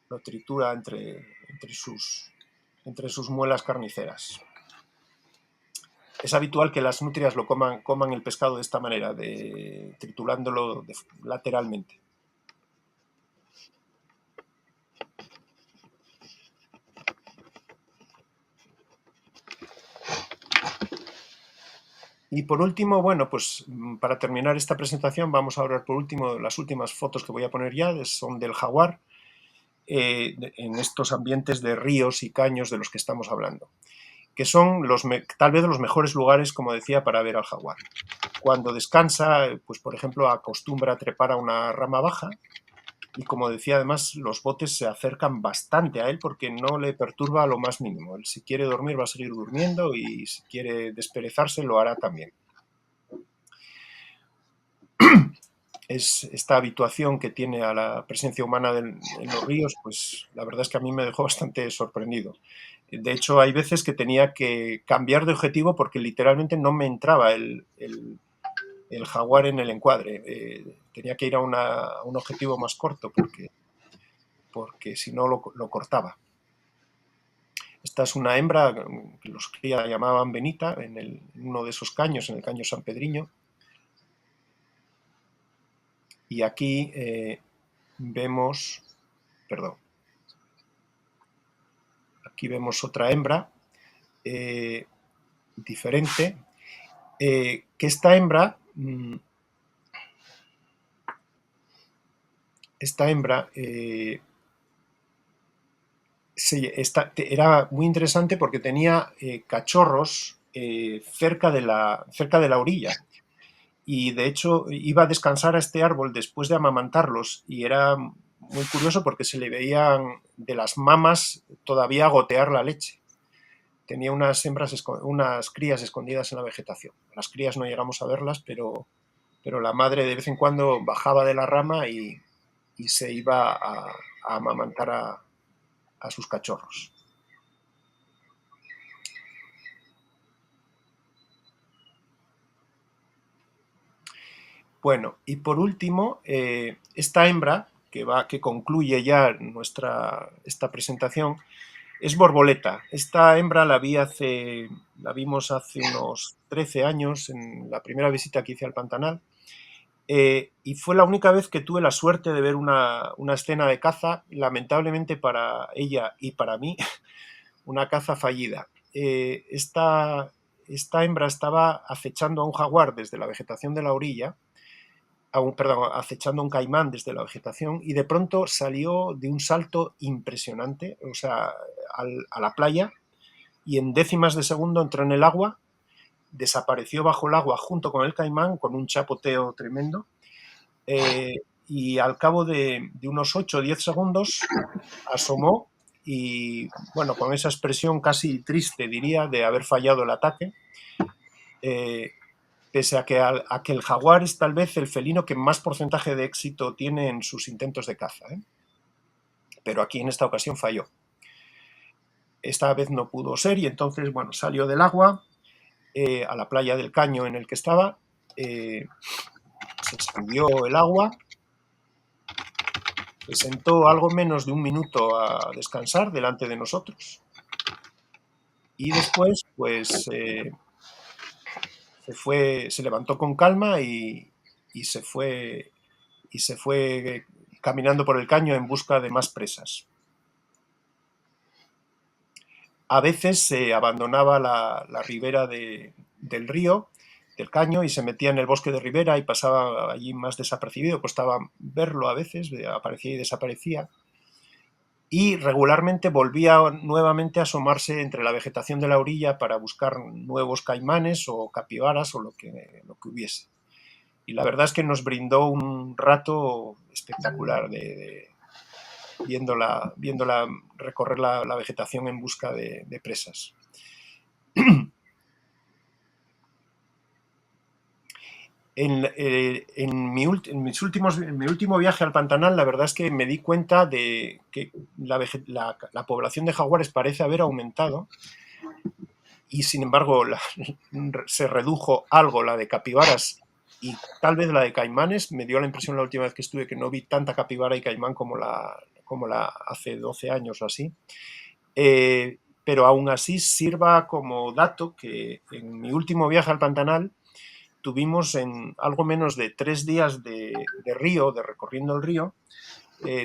Lo tritura entre sus muelas carniceras. Es habitual que las nutrias coman el pescado de esta manera, triturándolo lateralmente. Y por último, bueno, pues para terminar esta presentación vamos a hablar por último, las últimas fotos que voy a poner ya son del jaguar, en estos ambientes de ríos y caños de los que estamos hablando, que son tal vez los mejores lugares, como decía, para ver al jaguar. Cuando descansa, pues por ejemplo, acostumbra a trepar a una rama baja, y como decía, además, los botes se acercan bastante a él porque no le perturba a lo más mínimo. Él, si quiere dormir, va a seguir durmiendo, y si quiere desperezarse, lo hará también. Esta habituación que tiene a la presencia humana en los ríos, pues la verdad es que a mí me dejó bastante sorprendido. De hecho, hay veces que tenía que cambiar de objetivo porque literalmente no me entraba el jaguar en el encuadre. Tenía que ir a un objetivo más corto porque si no lo cortaba. Esta es una hembra que los crías llamaban Benita en uno de esos caños, en el caño San Pedriño. Y aquí vemos, perdón, aquí vemos otra hembra diferente, que esta hembra era muy interesante porque tenía cachorros cerca de la orilla. Y de hecho iba a descansar a este árbol después de amamantarlos, y era muy curioso porque se le veían de las mamas todavía gotear la leche. Tenía unas crías escondidas en la vegetación. Las crías no llegamos a verlas, pero la madre de vez en cuando bajaba de la rama y se iba a amamantar a sus cachorros. Bueno, y por último, esta hembra, que concluye ya esta presentación, es Borboleta. Esta hembra la vimos hace unos 13 años en la primera visita que hice al Pantanal, y fue la única vez que tuve la suerte de ver una escena de caza, lamentablemente para ella y para mí, una caza fallida. Esta hembra estaba acechando a un jaguar desde la vegetación de la orilla, acechando a un caimán desde la vegetación, y de pronto salió de un salto impresionante, o sea, a la playa, y en décimas de segundo entró en el agua, desapareció bajo el agua junto con el caimán con un chapoteo tremendo, y al cabo de unos 8 o 10 segundos asomó y, bueno, con esa expresión casi triste, diría, de haber fallado el ataque, pese a que el jaguar es tal vez el felino que más porcentaje de éxito tiene en sus intentos de caza, ¿eh? Pero aquí en esta ocasión falló. Esta vez no pudo ser y entonces, bueno, salió del agua a la playa del Caño en el que estaba, se sacudió el agua, se sentó algo menos de un minuto a descansar delante de nosotros y después, pues, se levantó con calma y se fue caminando por el caño en busca de más presas. A veces se abandonaba la ribera del río, del caño, y se metía en el bosque de ribera y pasaba allí más desapercibido, costaba verlo a veces, aparecía y desaparecía, y regularmente volvía nuevamente a asomarse entre la vegetación de la orilla para buscar nuevos caimanes o capibaras o lo que hubiese. Y la verdad es que nos brindó un rato espectacular viéndola recorrer la vegetación en busca de presas. En mi último viaje al Pantanal, la verdad es que me di cuenta de que la población de jaguares parece haber aumentado y, sin embargo, se redujo algo la de capibaras y tal vez la de caimanes. Me dio la impresión la última vez que estuve que no vi tanta capibara y caimán como la hace 12 años o así. Pero aún así sirva como dato que en mi último viaje al Pantanal tuvimos en algo menos de 3 días de río, de recorriendo el río,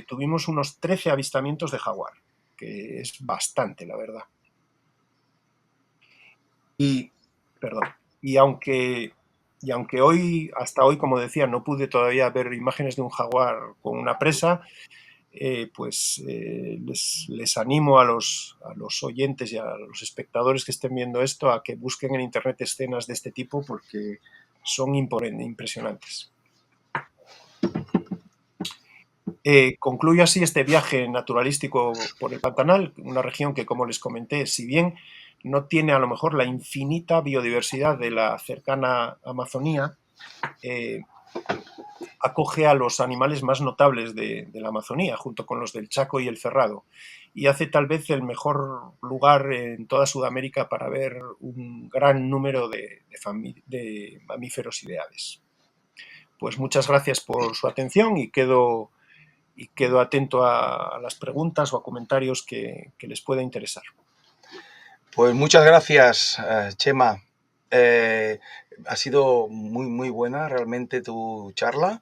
tuvimos unos 13 avistamientos de jaguar, que es bastante, la verdad. Y aunque hasta hoy, como decía, no pude todavía ver imágenes de un jaguar con una presa, pues les animo a los oyentes y a los espectadores que estén viendo esto a que busquen en internet escenas de este tipo porque son impresionantes. Concluyo así este viaje naturalístico por el Pantanal, una región que, como les comenté, si bien no tiene a lo mejor la infinita biodiversidad de la cercana Amazonía, acoge a los animales más notables de la Amazonía, junto con los del Chaco y el Cerrado, y hace tal vez el mejor lugar en toda Sudamérica para ver un gran número de mamíferos y de aves. Pues muchas gracias por su atención y quedo atento a las preguntas o a comentarios que les pueda interesar. Pues muchas gracias, Chema. Ha sido muy, muy buena realmente tu charla,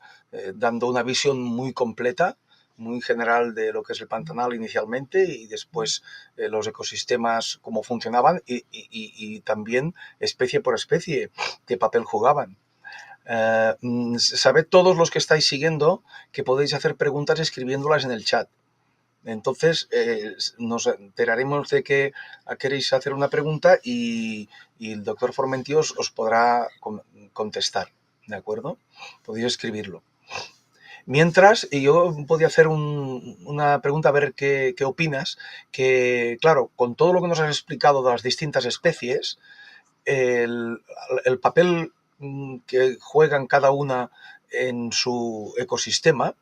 dando una visión muy completa, muy general de lo que es el Pantanal inicialmente y después los ecosistemas, cómo funcionaban y también especie por especie, qué papel jugaban. Sabed todos los que estáis siguiendo que podéis hacer preguntas escribiéndolas en el chat. Entonces nos enteraremos de que queréis hacer una pregunta y el doctor Formentí os podrá contestar, ¿de acuerdo? Podéis escribirlo. Mientras, yo podía hacer una pregunta a ver qué opinas, que claro, con todo lo que nos has explicado de las distintas especies, el papel que juegan cada una en su ecosistema,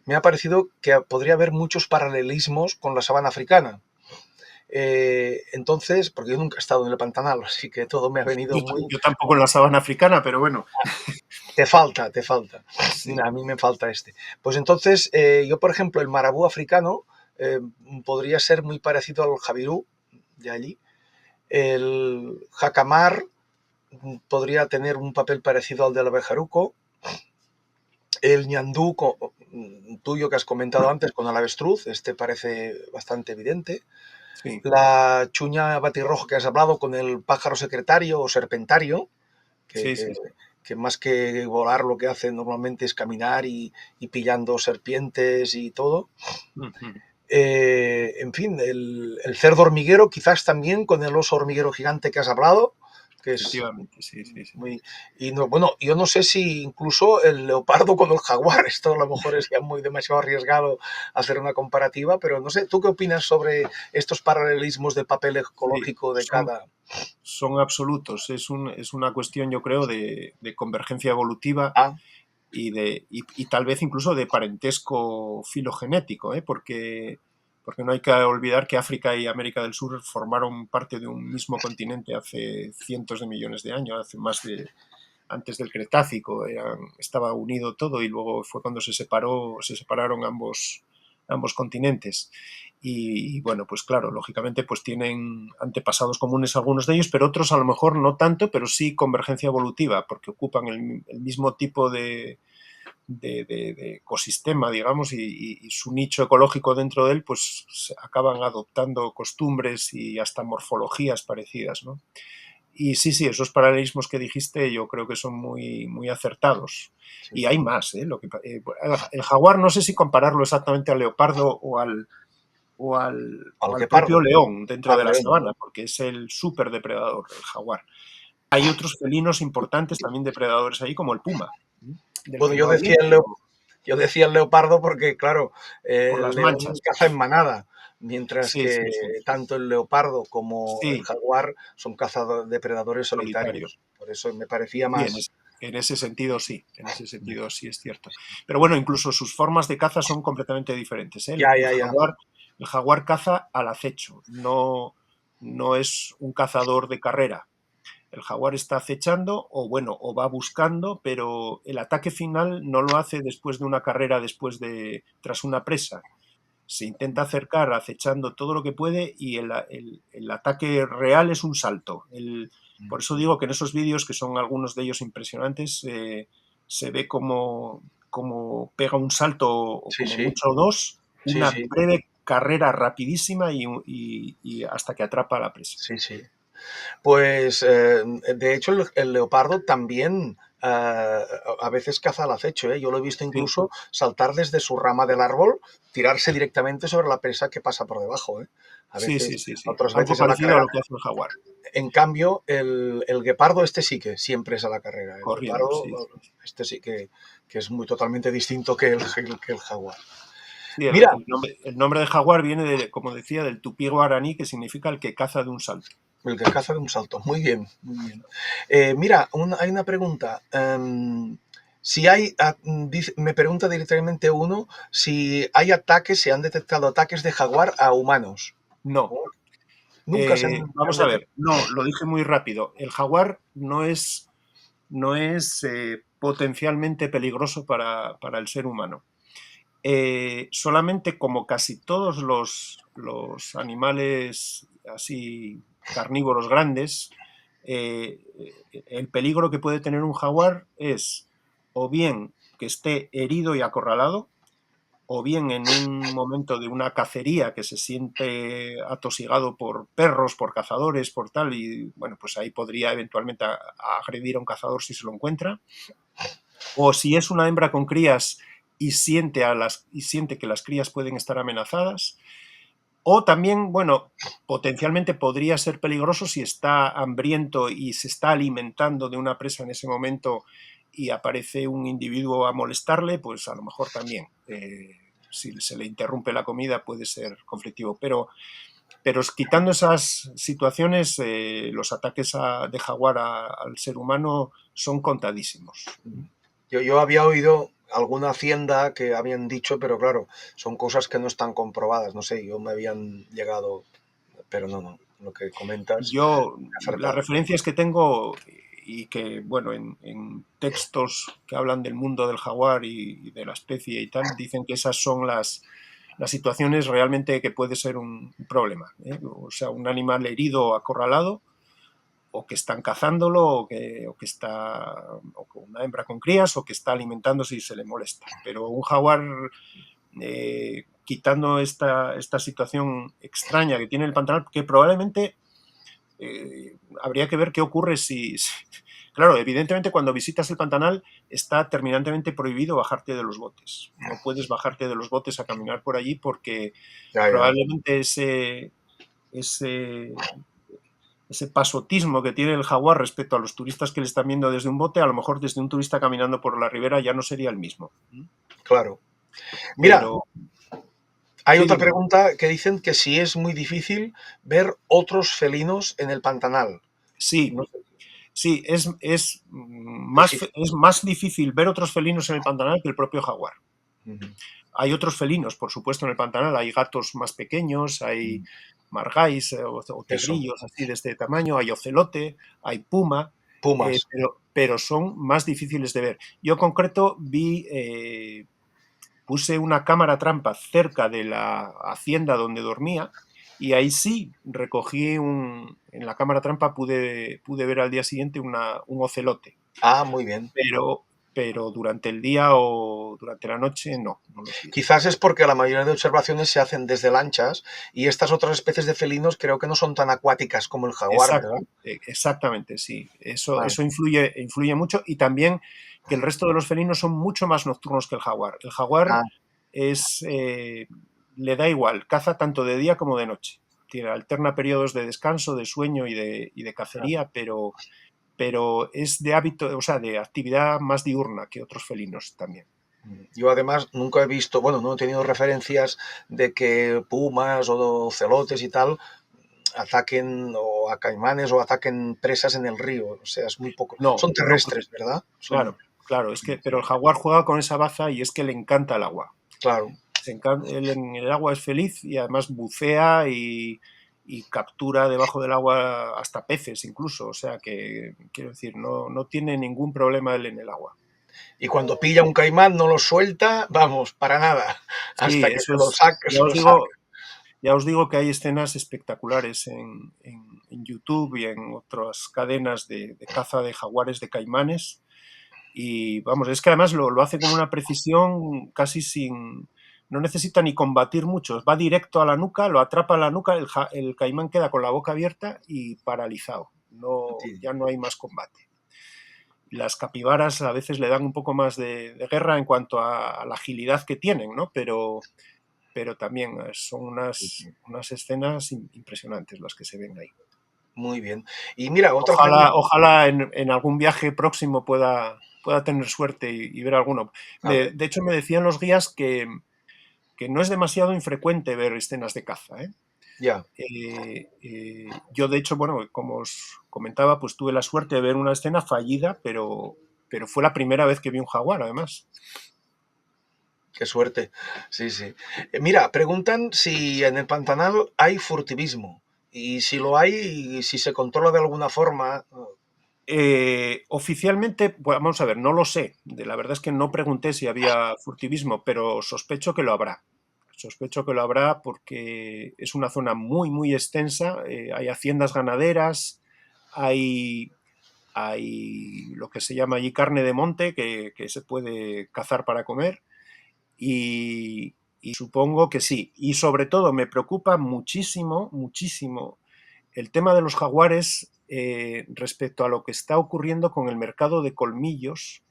me ha parecido que podría haber muchos paralelismos con la sabana africana. Entonces, porque yo nunca he estado en el Pantanal, así que todo me ha venido muy... Yo tampoco en la sabana africana, pero bueno. Te falta. Sí. A mí me falta este. Pues entonces, yo, por ejemplo, el marabú africano podría ser muy parecido al jabirú de allí. El jacamar podría tener un papel parecido al del abejaruco. El ñandú tuyo que has comentado antes con el avestruz, este parece bastante evidente. Sí. La chuña batirroja que has hablado con el pájaro secretario o serpentario, que, Sí. que más que volar lo que hace normalmente es caminar y pillando serpientes y todo. Uh-huh. En fin, el cerdo hormiguero quizás también con el oso hormiguero gigante que has hablado, que es efectivamente, sí, sí, sí. muy... Y no, bueno, yo no sé si incluso el leopardo con el jaguar, esto a lo mejor es ya muy demasiado arriesgado hacer una comparativa, pero no sé, ¿tú qué opinas sobre estos paralelismos de papel Sí, ecológico de cada... son absolutos. Es una cuestión, yo creo, de convergencia evolutiva Ah, y tal vez incluso de parentesco filogenético, ¿eh? Porque no hay que olvidar que África y América del Sur formaron parte de un mismo continente hace cientos de millones de años, antes del Cretácico, estaba unido todo y luego fue cuando se separaron ambos continentes. Y bueno, pues claro, lógicamente pues tienen antepasados comunes algunos de ellos, pero otros a lo mejor no tanto, pero sí convergencia evolutiva, porque ocupan el mismo tipo de ecosistema, digamos, y su nicho ecológico dentro de él, pues acaban adoptando costumbres y hasta morfologías parecidas, ¿no? Y sí, sí, esos paralelismos que dijiste yo creo que son muy, muy acertados. sí, Y sí. hay más, ¿eh? El jaguar no sé si compararlo exactamente al leopardo o Al al propio guepardo, león dentro al de la león. sabana, porque es el superdepredador, el jaguar. Hay otros felinos importantes también depredadores ahí, como el puma, del Bueno, que no hablé, pero yo decía el leopardo porque, claro, por el las león manchas. caza en manada, mientras Sí, que sí, sí. tanto el leopardo como el Sí, jaguar son depredadores solitario. solitarios. Por eso me parecía Sí, más... en ese sentido sí, en ese sentido sí es cierto. Pero bueno, incluso sus formas de caza son completamente diferentes, ¿eh? Ya, ya, ya. El jaguar caza al acecho, no es un cazador de carrera. El jaguar está acechando o bueno, o va buscando, pero el ataque final no lo hace después de una carrera, tras una presa. Se intenta acercar acechando todo lo que puede y el ataque real es un salto. Por eso digo que en esos vídeos, que son algunos de ellos impresionantes, se ve como pega un salto o Sí, como sí, mucho dos, sí, una sí, breve carrera rapidísima y hasta que atrapa a la presa. sí, sí. Pues de hecho el leopardo también a veces caza al acecho, ¿eh? Yo lo he visto Sí, incluso saltar desde su rama del árbol, tirarse directamente sobre la presa que pasa por debajo, ¿eh? A sí, sí, veces, sí, sí. otras Algo veces a la parecido a carrera. lo que hace el jaguar, En cambio, el guepardo este sí que siempre es a la carrera. El corriendo, leopardo sí, sí. este sí que es muy totalmente distinto que el jaguar. Sí, Mira, el nombre de jaguar viene, como decía, del tupí guaraní, que significa el que caza de un salto. el que caza de un salto. Muy bien, muy bien. Mira, hay una pregunta. Si hay, me pregunta directamente uno si hay ataques, se han detectado ataques de jaguar a humanos. No, Nunca se han vamos a ver, detectado. no, lo dije muy rápido. El jaguar no es potencialmente peligroso para el ser humano. Solamente como casi todos los animales así carnívoros grandes, eh, el peligro que puede tener un jaguar es o bien que esté herido y acorralado, o bien en un momento de una cacería que se siente atosigado por perros, por cazadores, por tal, y bueno, pues ahí podría eventualmente agredir a un cazador si se lo encuentra, o si es una hembra con crías y siente que las crías pueden estar amenazadas, o también, bueno, potencialmente podría ser peligroso si está hambriento y se está alimentando de una presa en ese momento y aparece un individuo a molestarle, pues a lo mejor también. Si se le interrumpe la comida puede ser conflictivo. Pero quitando esas situaciones, los ataques de jaguar al ser humano son contadísimos. Yo había oído alguna hacienda que habían dicho, pero claro, son cosas que no están comprobadas. No sé, yo me habían llegado, pero no, no. Lo que comentas, Yo, las acertado. referencias que tengo y que, bueno, en textos que hablan del mundo del jaguar y de la especie y tal, dicen que esas son las situaciones realmente que puede ser un problema, ¿eh? O sea, un animal herido o acorralado, o que están cazándolo, o que está o con una hembra con crías, o que está alimentándose y se le molesta. Pero un jaguar, quitando esta situación extraña que tiene el Pantanal, que probablemente habría que ver qué ocurre Claro, evidentemente cuando visitas el Pantanal está terminantemente prohibido bajarte de los botes. No puedes bajarte de los botes a caminar por allí porque Ya, ya. probablemente ese ese pasotismo que tiene el jaguar respecto a los turistas que le están viendo desde un bote, a lo mejor desde un turista caminando por la ribera ya no sería el mismo. Claro. Mira, Pero hay sí, otra dime. pregunta que dicen que si es muy difícil ver otros felinos en el Pantanal. Sí, No sé, sí, difícil. es más difícil ver otros felinos en el Pantanal que el propio jaguar. Ujú. Hay otros felinos, por supuesto, en el Pantanal. Hay gatos más pequeños, hay margáis o Eso, tigrillos así de este tamaño, hay ocelote, hay puma, pumas. pero son más difíciles de ver. Yo, en concreto, puse una cámara trampa cerca de la hacienda donde dormía y ahí sí en la cámara trampa pude ver al día siguiente un ocelote, Ah, muy bien. pero, pero durante el día o durante la noche no los vi. Quizás es porque la mayoría de observaciones se hacen desde lanchas y estas otras especies de felinos creo que no son tan acuáticas como el jaguar, ¿verdad? Exactamente, sí. Vale. Eso influye mucho y también que el resto de los felinos son mucho más nocturnos que el jaguar. El jaguar Ah, es, eh, le da igual, caza tanto de día como de noche. Alterna periodos de descanso, de sueño y de claro. cacería, pero es de hábito, o sea, de actividad más diurna que otros felinos también. Yo además nunca he visto, bueno, no he tenido referencias de que pumas o celotes y tal ataquen o a caimanes o ataquen presas en el río. O sea, es muy poco. No, Son no, terrestres, ¿verdad? Son, claro, claro, pero el jaguar juega con esa baza y es que le encanta el agua. claro. Él en el agua es feliz y además bucea y captura debajo del agua hasta peces incluso. O sea que, quiero decir, no tiene ningún problema él en el agua. Y cuando pilla un caimán no lo suelta, vamos, para nada. Sí, Hasta que eso se lo es, saque, se lo saca. ya os digo que hay escenas espectaculares en YouTube y en otras cadenas de caza de jaguares, de caimanes. Y vamos, es que además lo hace con una precisión casi sin... No necesita ni combatir mucho, va directo a la nuca, lo atrapa a la nuca, el caimán queda con la boca abierta y paralizado. Ya no hay más combate. Las capibaras a veces le dan un poco más de guerra en cuanto a la agilidad que tienen, ¿no? Pero también son unas escenas impresionantes las que se ven ahí. Muy bien. Y mira, otra pregunta. Ojalá en algún viaje próximo pueda tener suerte y ver alguno. A ver, De hecho, me decían los guías que no es demasiado infrecuente ver escenas de caza, ¿eh? ya. Yo, de hecho, bueno, como os comentaba, pues tuve la suerte de ver una escena fallida, pero fue la primera vez que vi un jaguar, además. Qué suerte. Sí, sí. Mira, preguntan si en el Pantanal hay furtivismo. Y si lo hay, si se controla de alguna forma. Oficialmente, pues, vamos a ver, no lo sé. La verdad es que no pregunté si había furtivismo, pero sospecho que lo habrá. Sospecho que lo habrá porque es una zona muy, muy extensa. Hay haciendas ganaderas, hay, hay lo que se llama allí carne de monte que se puede cazar para comer y supongo que sí. Y sobre todo me preocupa muchísimo, muchísimo el tema de los jaguares respecto a lo que está ocurriendo con el mercado de colmillos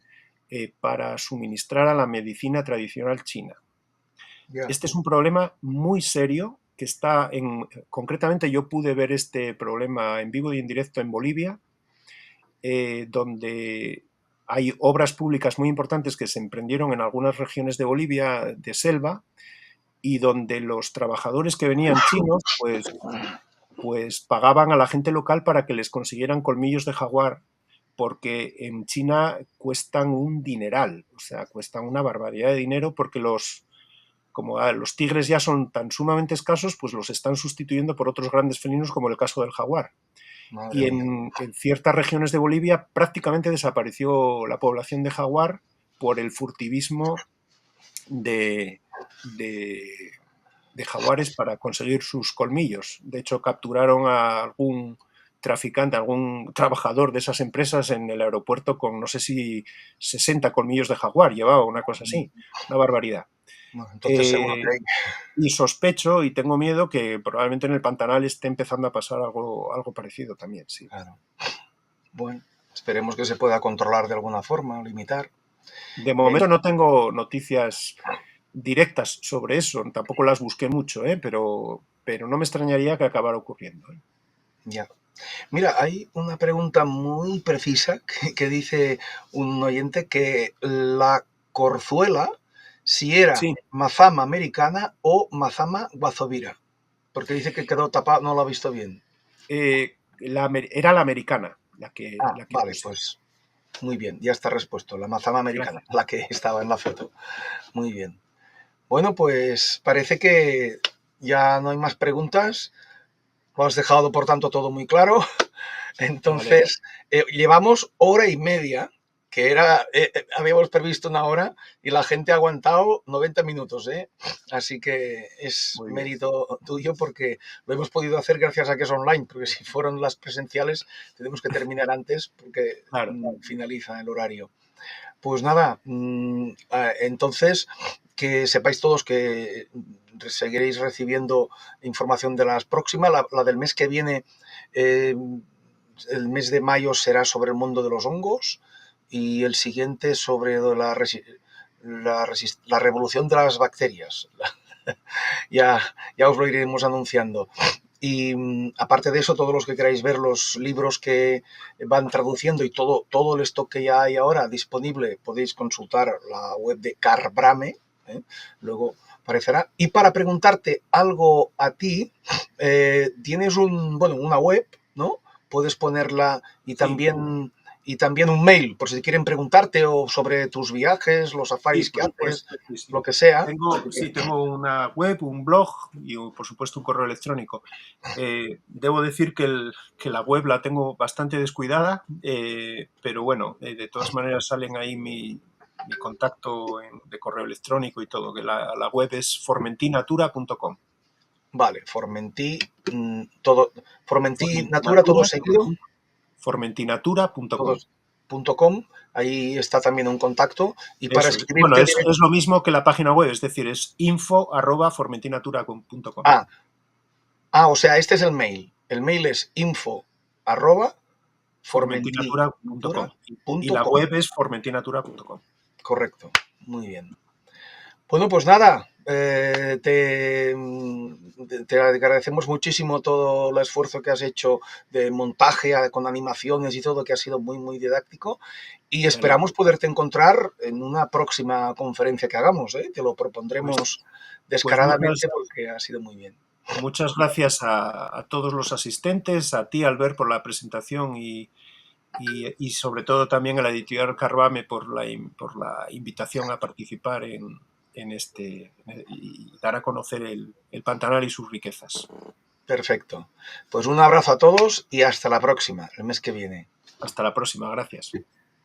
para suministrar a la medicina tradicional china. Ya. Este es un problema muy serio que concretamente yo pude ver este problema en vivo y en directo en Bolivia, donde hay obras públicas muy importantes que se emprendieron en algunas regiones de Bolivia de selva y donde los trabajadores que venían chinos, pues pagaban a la gente local para que les consiguieran colmillos de jaguar, porque en China cuestan un dineral, o sea, cuestan una barbaridad de dinero porque como los tigres ya son tan sumamente escasos, pues los están sustituyendo por otros grandes felinos como el caso del jaguar. Madre Y mía. en ciertas regiones de Bolivia prácticamente desapareció la población de jaguar por el furtivismo de, de, de jaguares para conseguir sus colmillos. De hecho, capturaron a algún traficante, algún trabajador de esas empresas en el aeropuerto con no sé si 60 colmillos de jaguar, llevaba una cosa así, una barbaridad. Bueno, entonces seguro que Eh, hay. y sospecho y tengo miedo que probablemente en el Pantanal esté empezando a pasar algo parecido también, sí. Claro. Bueno, esperemos que se pueda controlar de alguna forma o limitar. De Eh, momento no tengo noticias directas sobre eso, tampoco las busqué mucho, pero no me extrañaría que acabara ocurriendo. ya. Mira, hay una pregunta muy precisa que dice un oyente que la corzuela, si era Sí, mazama americana o mazama guazovira, porque dice que quedó tapada, no lo ha visto bien. era la americana Ah, la que vale, puse. pues muy bien, ya está respuesto, la mazama americana, Gracias. la que estaba en la foto. Muy bien. Bueno, pues parece que ya no hay más preguntas. Lo has dejado, por tanto, todo muy claro. Me alegro. Entonces, llevamos hora y media, que era, habíamos previsto una hora y la gente ha aguantado 90 minutos, ¿eh? Así que es Muy bien. mérito tuyo porque lo hemos podido hacer gracias a que es online, porque si fueron las presenciales tenemos que terminar antes porque Claro. finaliza el horario. Pues nada, entonces que sepáis todos que seguiréis recibiendo información de las próximas. La del mes que viene, eh, el mes de mayo será sobre el mundo de los hongos y el siguiente sobre la revolución de las bacterias. Ya, ya os lo iremos anunciando. Y aparte de eso, todos los que queráis ver los libros que van traduciendo y todo el stock que ya hay ahora disponible, podéis consultar la web de Carbrame, ¿eh? Luego aparecerá. Y para preguntarte algo a ti, tienes una web, ¿no? Puedes ponerla Sí, y también un mail, por si quieren preguntarte o sobre tus viajes, los sí, safaris por que haces, supuesto. Sí, lo sí. que sea. Tengo una web, un blog y, por supuesto, un correo electrónico. Debo decir que la web la tengo bastante descuidada, pero bueno, de todas maneras salen ahí mi contacto de correo electrónico y todo, que la web es formentinatura.com. Vale, Formentí Natura, todo Formentinatura, todo seguido, junto, formentinatura.com. todos.com. Ahí está también un contacto. Y para Eso es. Bueno, escribirte es lo mismo que la página web, es decir, es info@formentinatura.com. Ah, o sea, este es el mail. El mail es Formentinatura.com. Y la info@formentinatura.com. web es formentinatura.com. Correcto. Muy bien. Bueno, pues nada, te agradecemos muchísimo todo el esfuerzo que has hecho de montaje con animaciones y todo, que ha sido muy, muy didáctico. Y Me alegro. esperamos poderte encontrar en una próxima conferencia que hagamos, ¿eh? Te lo Pues, propondremos pues descaradamente porque ha sido muy bien. muchas gracias a todos los asistentes, a ti, Albert, por la presentación y sobre todo también a la editorial Carvame por la invitación a participar en y dar a conocer el Pantanal y sus riquezas. Perfecto. Pues un abrazo a todos y hasta la próxima, el mes que viene. Hasta la próxima, gracias.